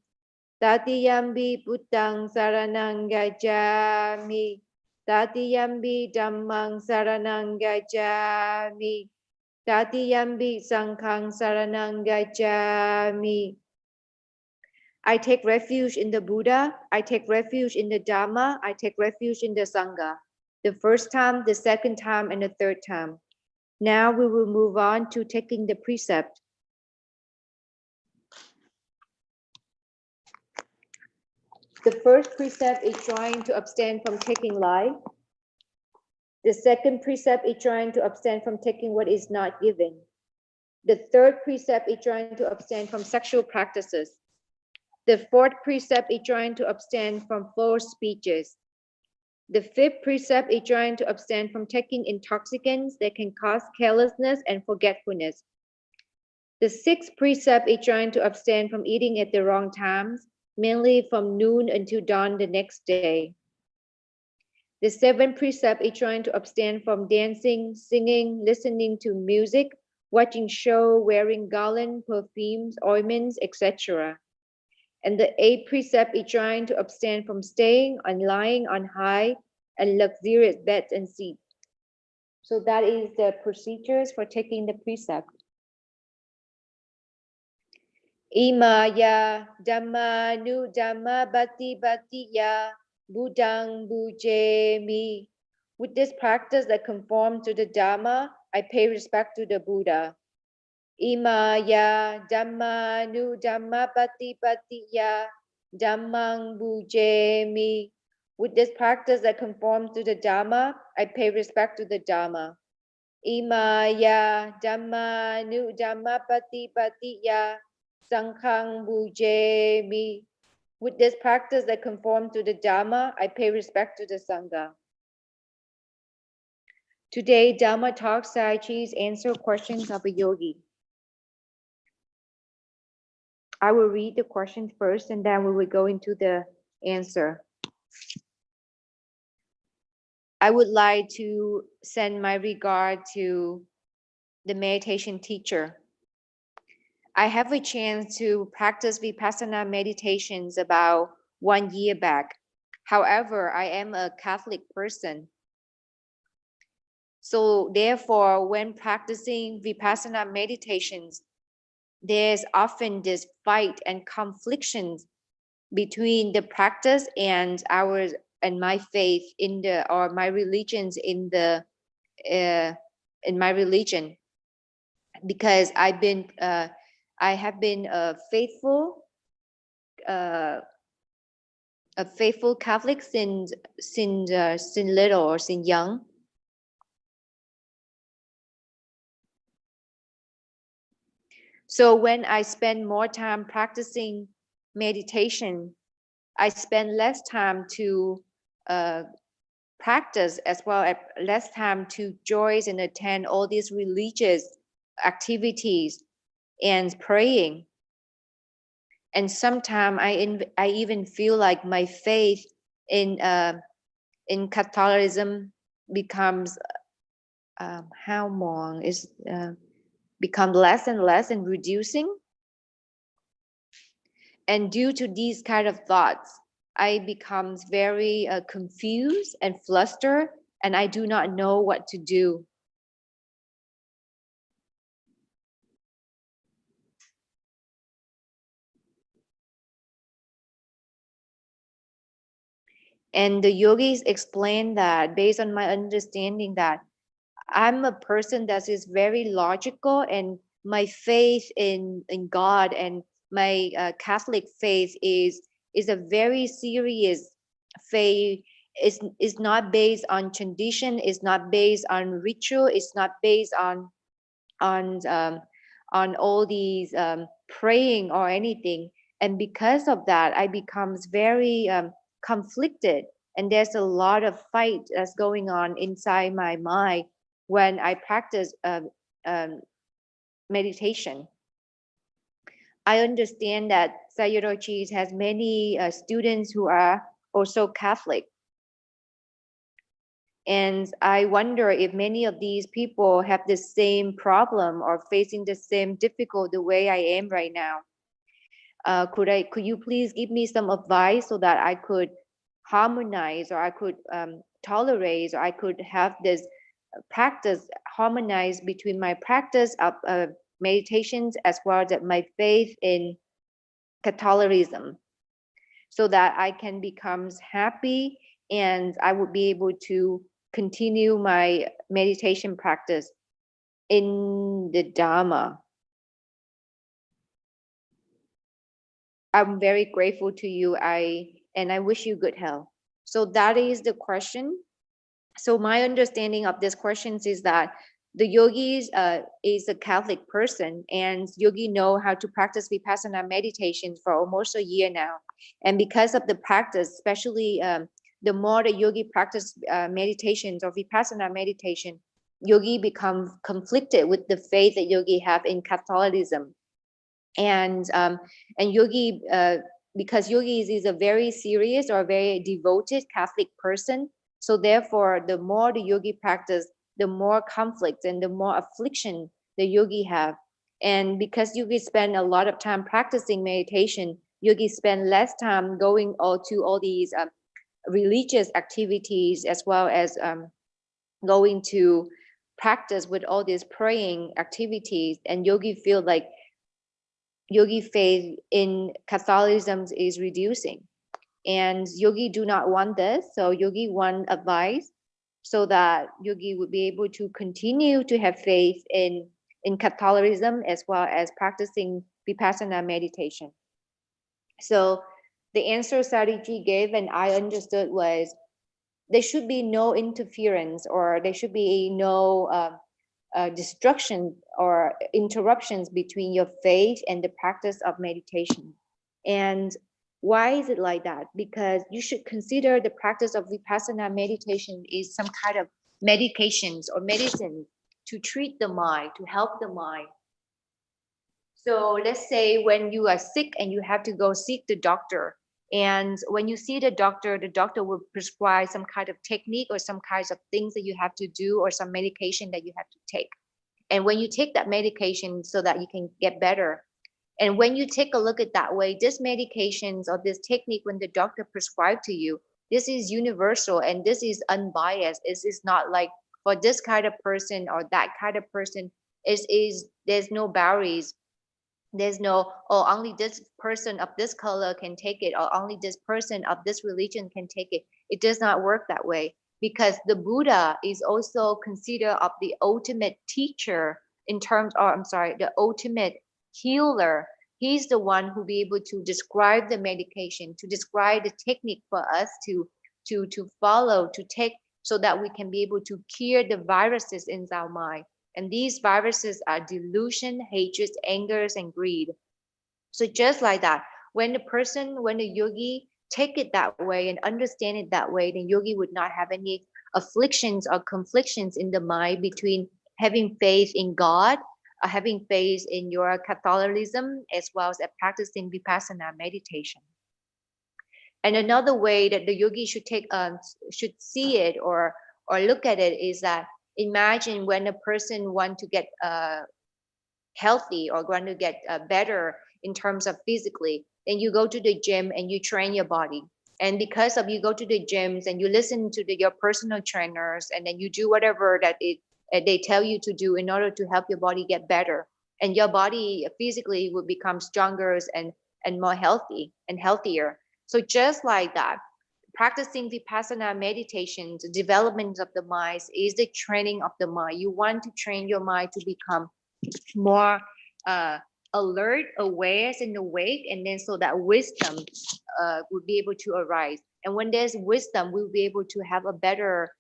Tatiyampi Buddhang Saranang Gacchami, Tatiyampi Dhammang Saranang Gacchami, Tatiyampi Sanghang Saranang Gacchami. I take refuge in the Buddha, I take refuge in the Dhamma, I take refuge in the Sangha. The first time, the second time, and the third time. Now we will move on to taking the precept. The first precept is trying to abstain from taking lie. The second precept is trying to abstain from taking what is not given. The third precept is trying to abstain from sexual practices. The fourth precept is trying to abstain from false speeches. The fifth precept is trying to abstain from taking intoxicants that can cause carelessness and forgetfulness. The sixth precept is trying to abstain from eating at the wrong times, mainly from noon until dawn the next day. The seventh precept is trying to abstain from dancing, singing, listening to music, watching show, wearing garland, perfumes, ointments, etc. And the eighth precept is trying to abstain from staying and lying on high and luxurious beds and seats. So that is the procedures for taking the precept. Imaya Dhamma Nu Dhamma Bhati Bhati Ya Budang Bujemi. With this practice that conforms to the Dhamma, I pay respect to the Buddha. Imaya Dhamma Nu Dhamma Bhati Bhati Ya Dhammang Bujemi. With this practice that conforms to the Dhamma, I pay respect to the Dhamma. Imaya Dhamma Nu Dhamma Bhati Bhati Ya Sanghang Bujemi. With this practice that conforms to the Dhamma, I pay respect to the Sangha. Today, Dhamma Talk Sayachis answer questions of a yogi. I will read the questions first and then we will go into the answer. I would like to send my regard to the meditation teacher. I have a chance to practice Vipassana meditations about 1 year back. However, I am a Catholic person. So therefore, when practicing Vipassana meditations, there's often this fight and conflictions between the practice and my faith in the, or my religions in my religion, because I have been a faithful Catholic since little or since young. So when I spend more time practicing meditation, I spend less time to practice, as well as less time to join and attend all these religious activities and praying. And sometimes I even feel like my faith in Catholicism becomes become less and less and reducing. And due to these kind of thoughts, I become very confused and flustered, and I do not know what to do. And the yogis explain that, based on my understanding, that I'm a person that is very logical, and my faith in God and my Catholic faith is a very serious faith. Is not based on tradition. It's not based on ritual. It's not based on all these praying or anything. And because of that, I becomes very conflicted, and there's a lot of fight that's going on inside my mind when I practice meditation. I understand that Sayadaw has many students who are also Catholic. And I wonder if many of these people have the same problem or facing the same difficulty the way I am right now. Could you please give me some advice so that I could harmonize, or I could tolerate, or I could have this practice harmonize between my practice of meditations as well as my faith in Catholicism, so that I can become happy and I would be able to continue my meditation practice in the Dharma. I'm very grateful to you. And I wish you good health. So that is the question. So my understanding of this questions is that the yogis is a Catholic person, and yogi know how to practice Vipassana meditation for almost a year now. And because of the practice, especially the more the yogi practice meditations or Vipassana meditation, yogi become conflicted with the faith that yogi have in Catholicism. And yogi, because yogi is a very serious or very devoted Catholic person, so therefore the more the yogi practice, the more conflict and the more affliction the yogi have. And because yogi spend a lot of time practicing meditation, yogi spend less time going to all these religious activities, as well as going to practice with all these praying activities. And yogi feel like yogi faith in Catholicism is reducing. And yogi do not want this, so yogi want advice so that yogi would be able to continue to have faith in Catholicism as well as practicing vipassana meditation. So the answer Sariji gave and I understood was there should be no interference, or there should be no destruction or interruptions between your faith and the practice of meditation. And why is it like that? Because you should consider the practice of vipassana meditation is some kind of medications or medicine to treat the mind, to help the mind. So let's say when you are sick and you have to go seek the doctor, and when you see the doctor will prescribe some kind of technique or some kinds of things that you have to do or some medication that you have to take. And when you take that medication so that you can get better, and when you take a look at that way, this medications or this technique when the doctor prescribed to you, this is universal and this is unbiased. It is not like for this kind of person or that kind of person. There's no boundaries. There's no, oh, only this person of this color can take it, or only this person of this religion can take it. It does not work that way, because the Buddha is also considered of the ultimate teacher in terms, or I'm sorry, the ultimate healer. He's the one who be able to describe the medication, to describe the technique for us to follow, to take, so that we can be able to cure the viruses in our mind. And these viruses are delusion, hatred, angers, and greed. So just like that, when the yogi take it that way and understand it that way, then yogi would not have any afflictions or conflictions in the mind between having faith in God, or having faith in your Catholicism, as well as practicing vipassana meditation. And another way that the yogi should see it or look at it is that, imagine when a person want to get healthy or want to get better in terms of physically, then you go to the gym and you train your body. And because of you go to the gyms and you listen to your personal trainers, and then you do whatever that they tell you to do in order to help your body get better, and your body physically will become stronger and more healthy and healthier. So just like that, practicing vipassana meditation, the development of the mind is the training of the mind. You want to train your mind to become more alert, aware, and awake, and then so that wisdom will be able to arise. And when there's wisdom, we'll be able to have a better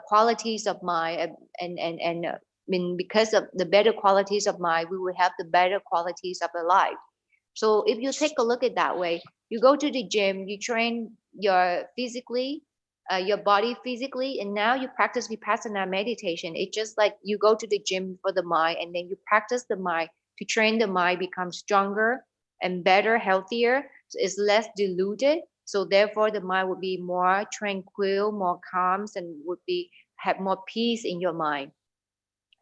qualities of mind, and I mean, because of the better qualities of mind, we will have the better qualities of our life. So if you take a look at that way, you go to the gym, you train your body physically, and now you practice vipassana meditation. It's just like you go to the gym for the mind, and then you practice the mind to train the mind become stronger and better, healthier. So it's less diluted. So therefore, the mind would be more tranquil, more calm, and would have more peace in your mind.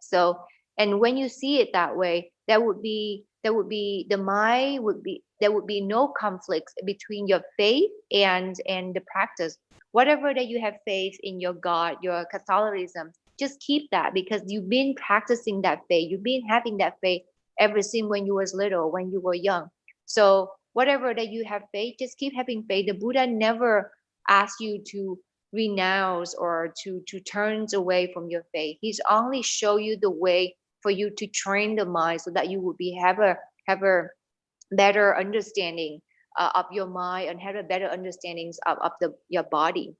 So, and when you see it that way, there would be no conflicts between your faith and the practice. Whatever that you have faith in your God, your Catholicism, just keep that, because you've been practicing that faith. You've been having that faith ever since when you was little, when you were young. So whatever that you have faith, just keep having faith. The Buddha never asked you to renounce or to turn away from your faith. He's only show you the way for you to train the mind, so that you will have a better understanding of your mind, and have a better understandings of your body.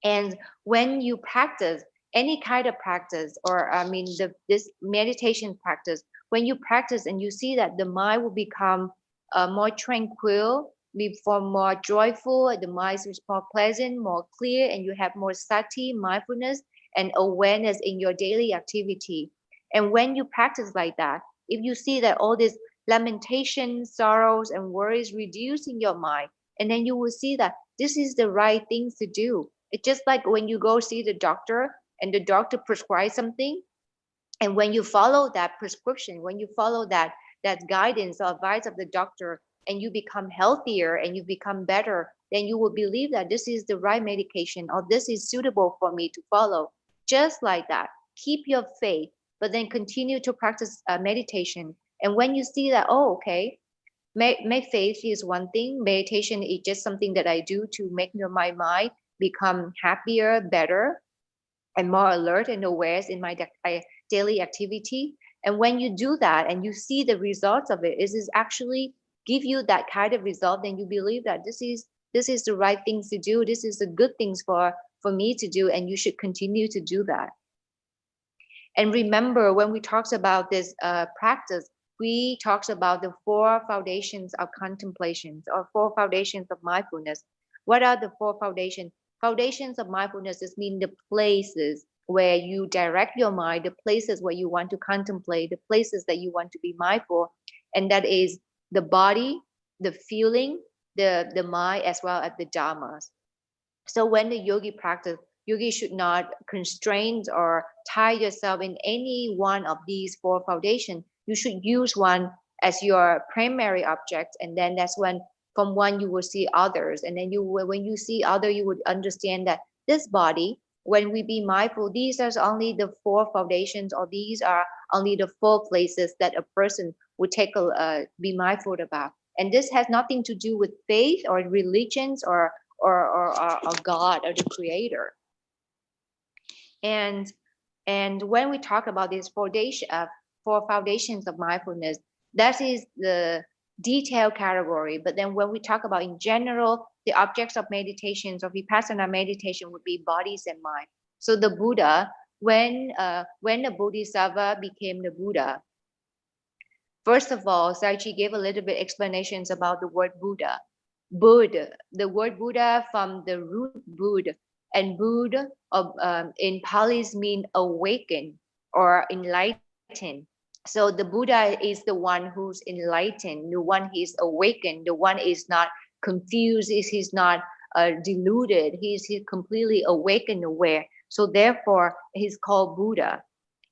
And when you practice any kind of practice, or I mean this meditation practice, when you practice and you see that the mind will become more tranquil, become more joyful, the mind is more pleasant, more clear, and you have more sati, mindfulness, and awareness in your daily activity. And when you practice like that, if you see that all this lamentation, sorrows, and worries reduce in your mind, and then you will see that this is the right things to do. It's just like when you go see the doctor and the doctor prescribes something, and when you follow that prescription, when you follow that guidance or advice of the doctor, and you become healthier and you become better, then you will believe that this is the right medication, or this is suitable for me to follow. Just like that, keep your faith, but then continue to practice meditation. And when you see that, oh, okay, faith is one thing, meditation is just something that I do to make my mind become happier, better, and more alert and aware in my daily activity. And when you do that and you see the results of it, it is actually give you that kind of result, then you believe that this is the right things to do. This is the good things for me to do, and you should continue to do that. And remember, when we talked about this practice, we talked about the 4 foundations of contemplations or 4 foundations of mindfulness. What are the 4 foundations? Foundations of mindfulness is mean the places where you direct your mind, the places where you want to contemplate, the places that you want to be mindful. And that is the body, the feeling, the mind, as well as the dharmas. So when the yogi practice, yogi should not constrain or tie yourself in any one of these 4 foundations. You should use one as your primary object, and then that's when from one you will see others, and then when you see other, you would understand that this body, when we be mindful, these are only the 4 foundations, or these are only the 4 places that a person would be mindful about. And this has nothing to do with faith or religions or God or the creator. And when we talk about these 4 foundations of mindfulness, that is the detailed category. But then when we talk about in general, the objects of meditations or vipassana meditation would be bodies and mind. So the Buddha, when the Bodhisattva became the Buddha, first of all, Sayagyi gave a little bit explanations about the word Buddha. The word Buddha from the root Bud, and Bud in Pali mean awaken or enlighten. So the Buddha is the one who's enlightened, the one he's awakened, the one is not confused, he's not deluded, he's completely awakened, aware. So therefore, he's called Buddha.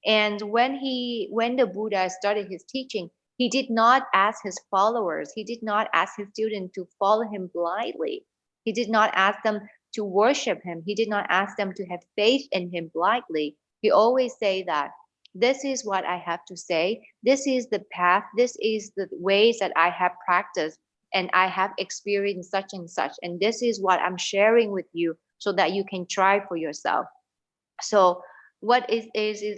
And when the Buddha started his teaching, he did not ask his followers, he did not ask his students to follow him blindly. He did not ask them to worship him. He did not ask them to have faith in him blindly. He always say that this is what I have to say. This is the path. This is the ways that I have practiced and I have experienced such and such. And this is what I'm sharing with you so that you can try for yourself. So what is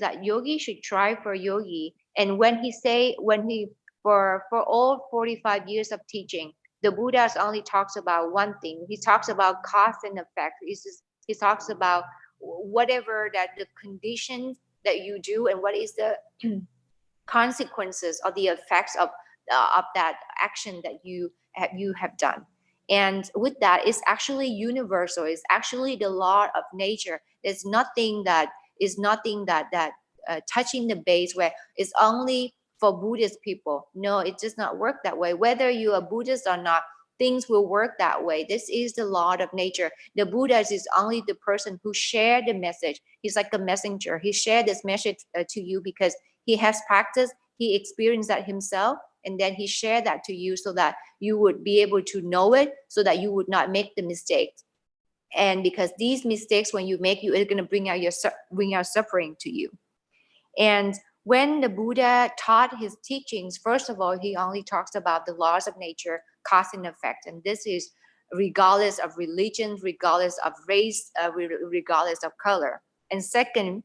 that yogi should try for yogi. And when he for all 45 years of teaching, the Buddha only talks about one thing. He talks about cause and effect. He talks about whatever that the conditions that you do and what is the consequences or the effects of that action that you have done. And with that, it's actually universal. It's actually the law of nature. There's nothing that touching the base where it's only for Buddhist people. No, it does not work that way. Whether you are Buddhist or not, things will work that way. This is the law of nature. The Buddha is only the person who shared the message. He's like a messenger. He shared this message to you because he has practiced, he experienced that himself, and then he shared that to you so that you would be able to know it, so that you would not make the mistakes. And because these mistakes, when you make, it's going to bring out suffering to you. And when the Buddha taught his teachings, first of all, he only talks about the laws of nature, cause and effect. And this is regardless of religion, regardless of race, regardless of color. And second,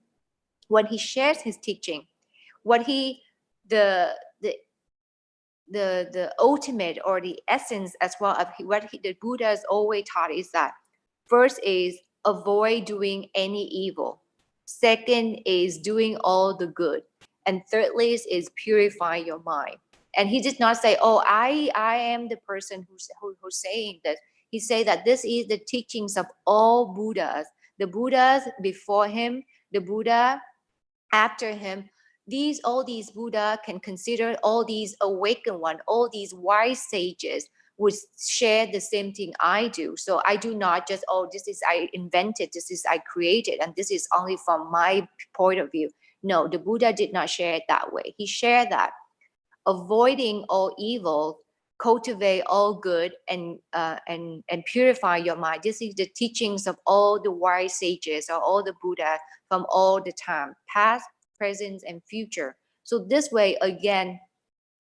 when he shares his teaching, the ultimate or the essence as well of the Buddha has always taught is that first is avoid doing any evil. Second is doing all the good. And thirdly is purify your mind. And he did not say, oh, I am the person who's saying this. He said that this is the teachings of all Buddhas. The Buddhas before him, the Buddha after him, all these Buddha can consider all these awakened ones, all these wise sages would share the same thing I do. So I do not just, oh, this is I invented, this is I created, and this is only from my point of view. No, the Buddha did not share it that way. He shared that avoiding all evil, cultivate all good, and purify your mind. This is the teachings of all the wise sages or all the Buddha from all the time, past, present, and future. So this way, again,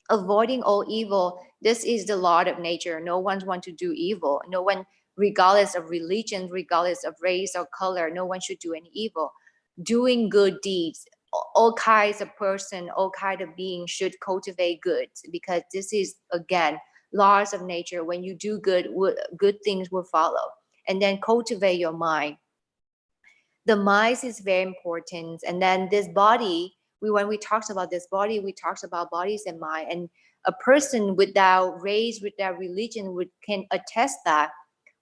avoiding all evil. This is the law of nature. No one wants to do evil. No one, regardless of religion, regardless of race or color, no one should do any evil. Doing good deeds, all kinds of person, all kind of beings should cultivate good, because this is, again, laws of nature. When you do good, good things will follow. And then cultivate your mind. The mind is very important. And then this body, when we talked about this body, we talked about bodies and mind. And a person without race, without religion, can attest that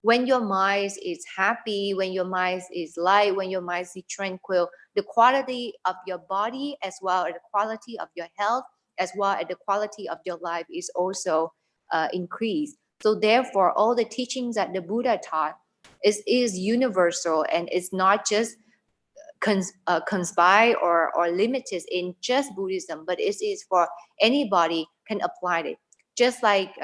when your mind is happy, when your mind is light, when your mind is tranquil, the quality of your body, as well as the quality of your health, as well as the quality of your life, is also increased. So therefore, all the teachings that the Buddha taught is universal, and it's not just conspired or limited in just Buddhism, but it is for anybody can apply it. Just like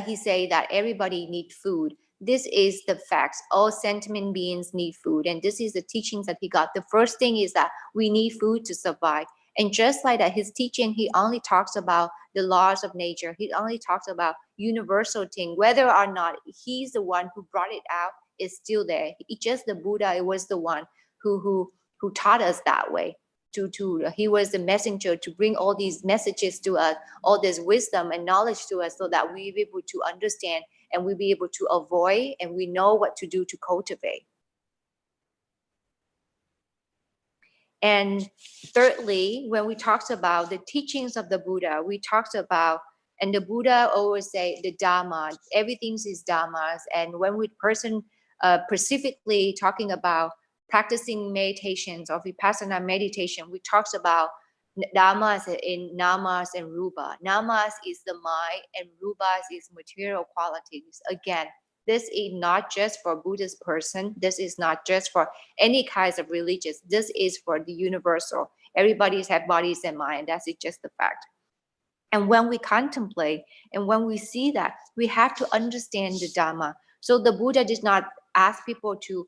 he say that everybody need food. This is the facts. All sentient beings need food, and this is the teachings that he got. The first thing is that we need food to survive. And just like that, his teaching, he only talks about the laws of nature. He only talks about universal thing. Whether or not he's the one who brought it out, is still there. It's just the Buddha, it was the one who taught us that way. He was the messenger to bring all these messages to us, all this wisdom and knowledge to us, so that we be able to understand, and we be able to avoid, and we know what to do to cultivate. And thirdly, when we talked about the teachings of the Buddha, we talked about, and the Buddha always say the Dharma, everything is Dharmas. And when we person specifically talking about practicing meditations or Vipassana meditation, we talked about Dharmas in Namas and Rupa. Namas is the mind, and Rupas is material qualities. Again, this is not just for Buddhist person. This is not just for any kinds of religions. This is for the universal. Everybody's have bodies and mind. That's just the fact. And when we contemplate and when we see that, we have to understand the Dharma. So the Buddha did not ask people to,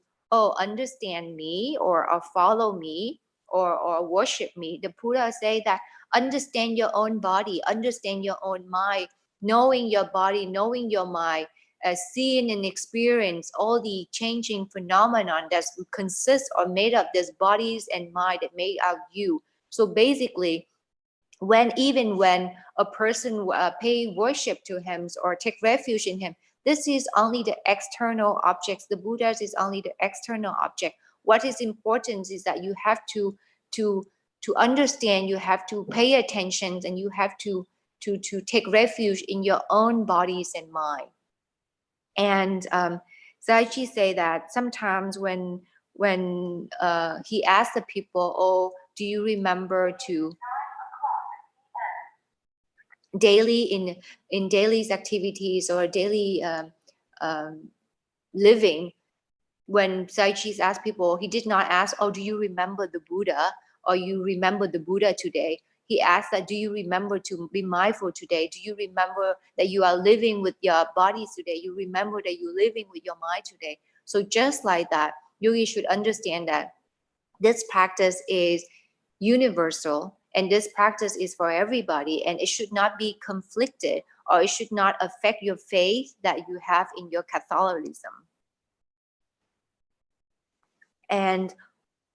understand me or follow me or worship me. The Buddha say that understand your own body, understand your own mind, knowing your body, knowing your mind, seeing and experience all the changing phenomenon that consists or made of these bodies and mind that made out you. So basically, even when a person pay worship to him or take refuge in him, this is only the external objects. The Buddha is only the external object. What is important is that you have to understand, you have to pay attention, and you have to take refuge in your own bodies and mind. And Zaichi say that sometimes when he asked the people, do you remember to daily in daily activities or daily living, when Zaichi asked people, he did not ask, do you remember the Buddha, or you remember the Buddha today? He asked that, do you remember to be mindful today? Do you remember that you are living with your bodies today? You remember that you're living with your mind today? So just like that, you should understand that this practice is universal, and this practice is for everybody, and it should not be conflicted, or it should not affect your faith that you have in your Catholicism. And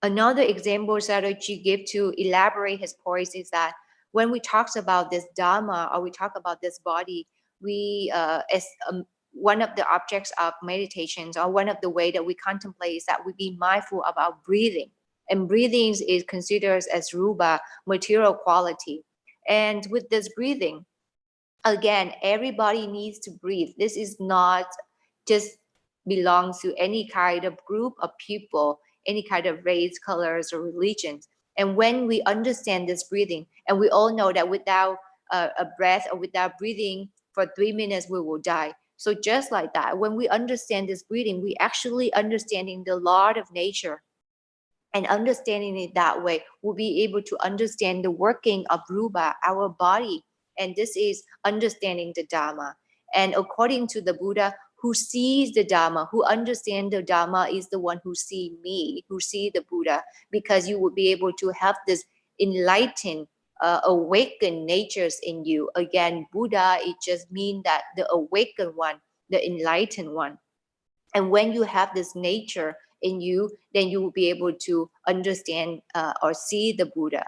another example Sadachi gave to elaborate his points is that when we talk about this Dharma, or we talk about this body, we as one of the objects of meditations, or one of the way that we contemplate, is that we be mindful about breathing. And breathing is considered as rupa, material quality. And with this breathing, again, everybody needs to breathe. This is not just belongs to any kind of group of people, any kind of race, colors, or religions. And when we understand this breathing, and we all know that without a breath or without breathing for 3 minutes, we will die. So just like that, when we understand this breathing, we actually understanding the law of nature. And understanding it that way, we'll be able to understand the working of Rupa, our body. And this is understanding the Dharma. And according to the Buddha, who sees the Dharma, who understands the Dharma, is the one who see me, who see the Buddha, because you will be able to have this enlightened awakened natures in you. Again, Buddha, it just means that the awakened one, the enlightened one. And when you have this nature in you, then you will be able to understand or see the Buddha.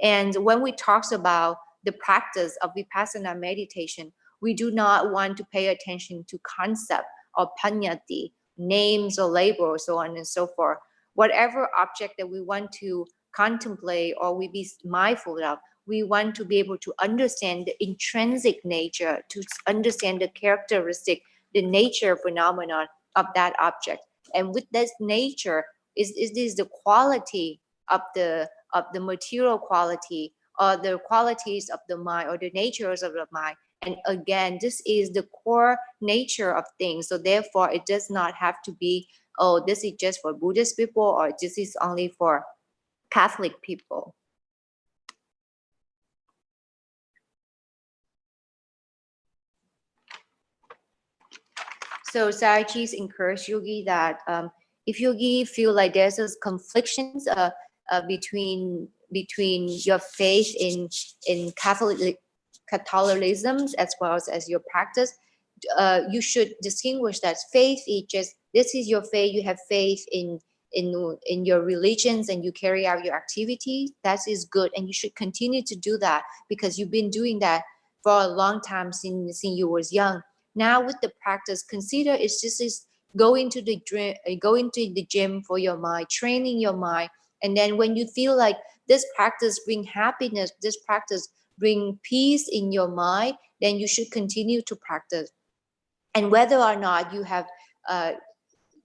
And when we talk about the practice of vipassana meditation, we do not want to pay attention to concept or panyati, names or labels, so on and so forth. Whatever object that we want to contemplate or we be mindful of, we want to be able to understand the intrinsic nature, to understand the characteristic, the nature phenomenon of that object. And with this nature, is this the quality of the material quality or the qualities of the mind or the natures of the mind. And again, this is the core nature of things. So therefore, it does not have to be, oh, this is just for Buddhist people or this is only for Catholic people. So Sayagyi's encouraged yogi that if yogi feel like there's this conflictions between your faith in Catholicism as well as your practice, you should distinguish that faith is just, this is your faith, you have faith in your religions and you carry out your activity. That is good, and you should continue to do that because you've been doing that for a long time since you was young. Now with the practice, consider it's just is going to the gym for your mind, training your mind. And then when you feel like this practice bring happiness, this practice bring peace in your mind, then you should continue to practice. And whether or not you have,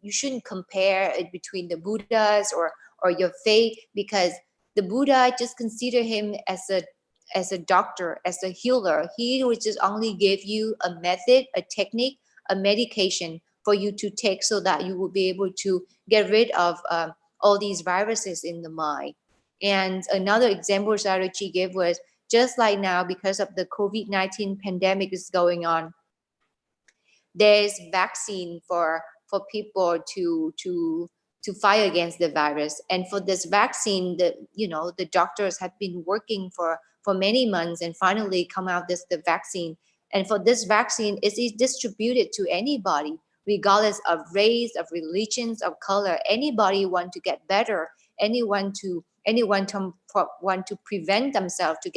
you shouldn't compare it between the Buddhas or your faith, because the Buddha, just consider him as a doctor, as a healer. He would just only give you a method, a technique, a medication for you to take so that you will be able to get rid of all these viruses in the mind. And another example Sayagyi gave was, just like now, because of the COVID-19 pandemic is going on, there's vaccine for people to fight against the virus. And for this vaccine, the doctors have been working for many months and finally come out the vaccine. And for this vaccine, it is distributed to anybody, regardless of race, of religions, of color. Anybody want to get better, anyone want to prevent themselves to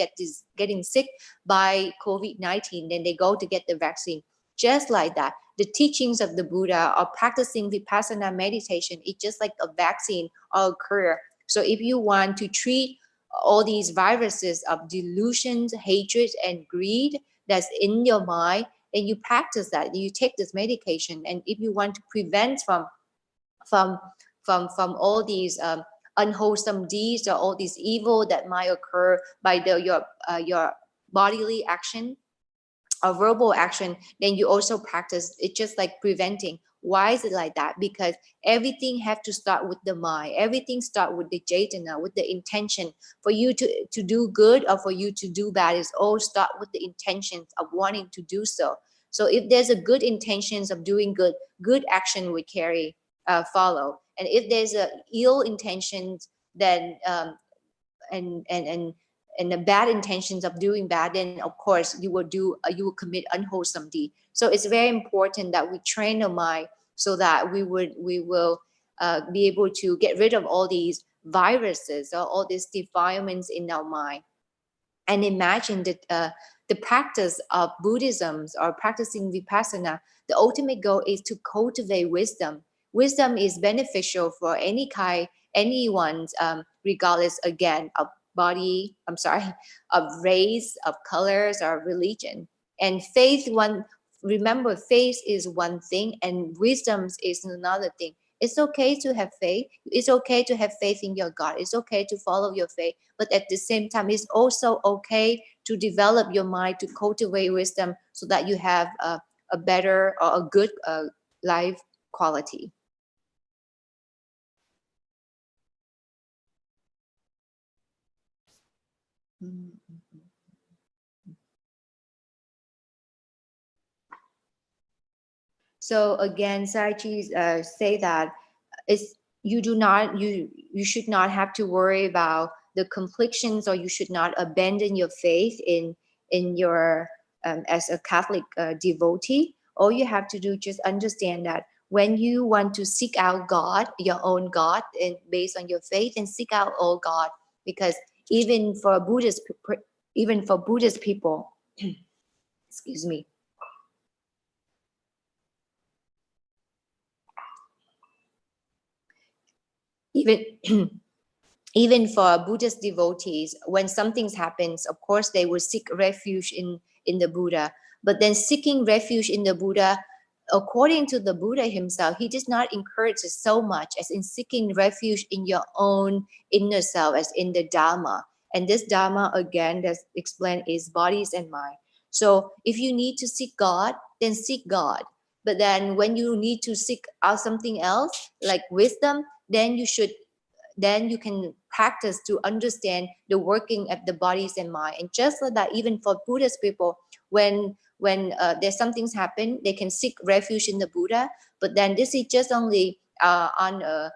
getting sick by COVID-19, then they go to get the vaccine. Just like that, the teachings of the Buddha or practicing vipassana meditation is just like a vaccine or a cure. So if you want to treat all these viruses of delusions, hatred, and greed that's in your mind, then you practice that. You take this medication, and if you want to prevent from all these unwholesome deeds or all these evil that might occur by your bodily action or verbal action, then you also practice. It's just like preventing. Why is it like that? Because everything have to start with the mind. Everything start with the cetana, with the intention. For you to do good or for you to do bad, is all start with the intentions of wanting to do so. So if there's a good intentions of doing good, good action will follow. And if there's a ill intentions, then and the bad intentions of doing bad, then of course you will commit unwholesome deed. So it's very important that we train the mind so that we will be able to get rid of all these viruses or all these defilements in our mind. And imagine that the practice of Buddhism or practicing vipassana, the ultimate goal is to cultivate wisdom. Wisdom is beneficial for anyone's, regardless again of of race, of colors, or religion. And remember, faith is one thing and wisdom is another thing. It's okay to have faith. It's okay to have faith in your God. It's okay to follow your faith. But at the same time, it's also okay to develop your mind, to cultivate wisdom so that you have a better or a good life quality. So again, Sayagyi say that you should not have to worry about the conflictions, or you should not abandon your faith in your as a Catholic devotee. All you have to do, just understand that when you want to seek out God, your own God, and based on your faith, and seek out all God, because even for Buddhist people, excuse me, even even for Buddhist devotees, when something happens, of course they will seek refuge in the Buddha. But then seeking refuge in the Buddha, according to the Buddha himself, he does not encourage it so much as in seeking refuge in your own inner self, as in the Dharma. And this Dharma, again, that's explained, is bodies and mind. So if you need to seek God, then seek God. But then when you need to seek out something else, like wisdom, then you can practice to understand the working of the bodies and mind. And just like that, even for Buddhist people, when there's something's happen, they can seek refuge in the Buddha. But then this is just only on a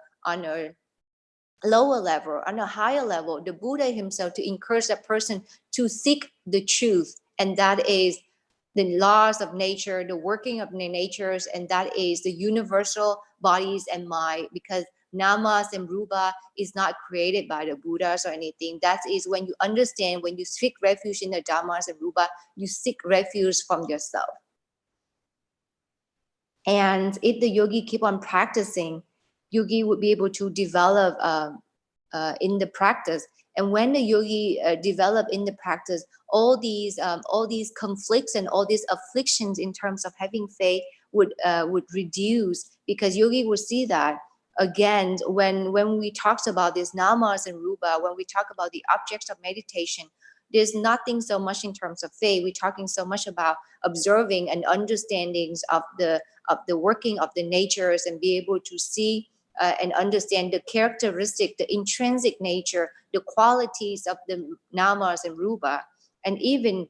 lower level. On a higher level, the Buddha himself to encourage a person to seek the truth, and that is the laws of nature, the working of the natures, and that is the universal bodies and mind, because namas and rupa is not created by the Buddhas or anything. That is when you understand, when you seek refuge in the dhammas and rupa, you seek refuge from yourself. And if the yogi keep on practicing, yogi would be able to develop in the practice. And when the yogi develop in the practice, all these conflicts and all these afflictions in terms of having faith would reduce, because yogi would see that again when we talk about these namas and rupa, when we talk about the objects of meditation, there's nothing so much in terms of faith. We're talking so much about observing and understandings of the working of the natures, and be able to see and understand the characteristic, the intrinsic nature, the qualities of the namas and rupa. And even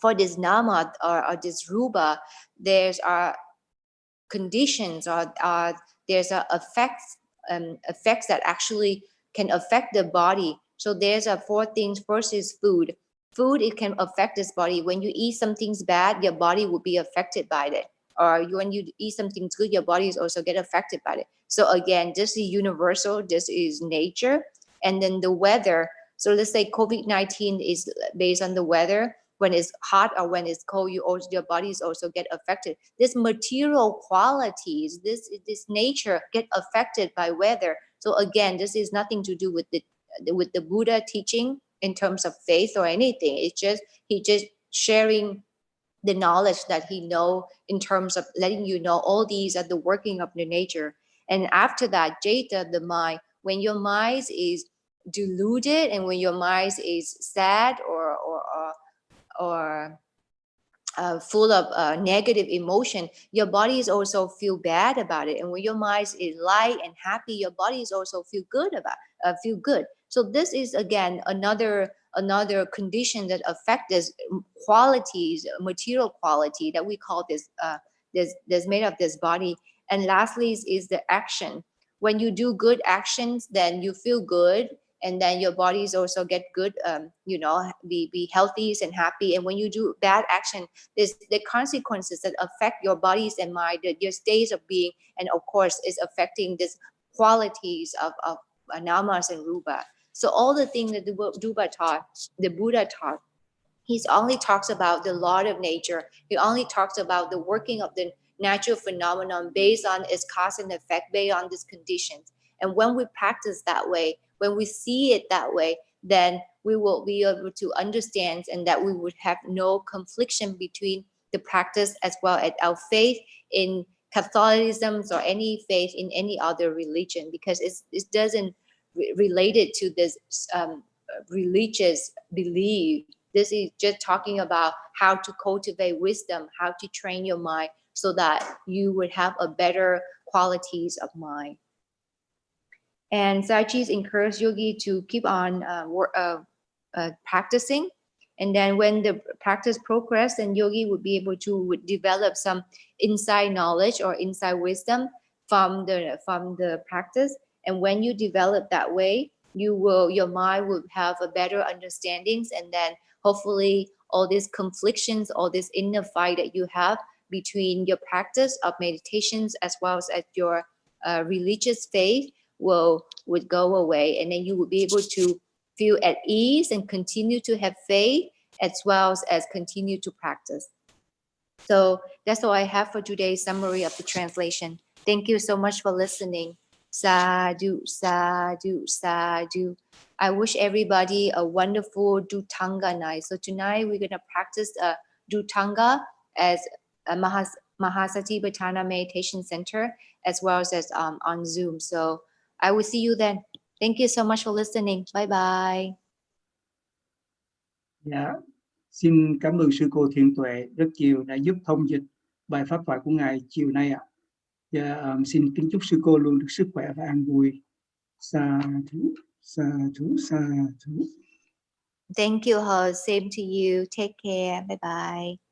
for this nama or this rupa, there's conditions or there's effects that actually can affect the body. So there's 4 things. First is food. Food, it can affect this body. When you eat something bad, your body will be affected by it. Or when you eat something good, your body is also get affected by it. So again, this is universal. This is nature. And then the weather. So let's say COVID-19 is based on the weather. When it's hot or when it's cold, your bodies also get affected. This material qualities, this nature get affected by weather. So again, this is nothing to do with the Buddha teaching in terms of faith or anything. It's just he just sharing the knowledge that he know in terms of letting you know all these are the working of the nature. And after that, jeta, the mind, when your mind is deluded and when your mind is sad or full of negative emotion, your body is also feel bad about it. And when your mind is light and happy, your body is also feel good. So this is again another condition that affects this qualities, material quality that we call this made of this body. And lastly is the action. When you do good actions, then you feel good, and then your bodies also get good, be healthy and happy. And when you do bad action, there's the consequences that affect your bodies and mind, your states of being, and of course is affecting these qualities of namas and rupa. So all the things that the Buddha taught, he only talks about the law of nature. He only talks about the working of the natural phenomenon based on its cause and effect, based on these conditions. And when we practice that way, when we see it that way, then we will be able to understand, and that we would have no confliction between the practice as well as our faith in Catholicism or any faith in any other religion, because it doesn't related to this religious belief. This is just talking about how to cultivate wisdom, how to train your mind so that you would have a better qualities of mind. And Sayachis encouraged yogi to keep on practicing. And then when the practice progress, then yogi would be able to develop some inside knowledge or inside wisdom from the practice. And when you develop that way, your mind will have a better understandings, and then hopefully all these conflictions, all this inner fight that you have between your practice of meditations as well as your religious faith would go away, and then you will be able to feel at ease and continue to have faith as well as continue to practice. So that's all I have for today's summary of the translation. Thank you so much for listening. Sadhu, sadhu, sadhu. I wish everybody a wonderful Dutanga night. So tonight we're going to practice Dutanga as a Mahasatipatthana Meditation Center as well as on Zoom. So I will see you then. Thank you so much for listening. Bye bye. Dạ, xin cảm ơn sư cô Thiện Tuệ rất nhiều đã giúp thông dịch bài pháp thoại của Ngài chiều nay ạ. Và xin kính chúc sư cô luôn được sức khỏe và an vui. Sa thú, sa thú, sa thú. Thank you, Ho. Same to you. Take care. Bye bye.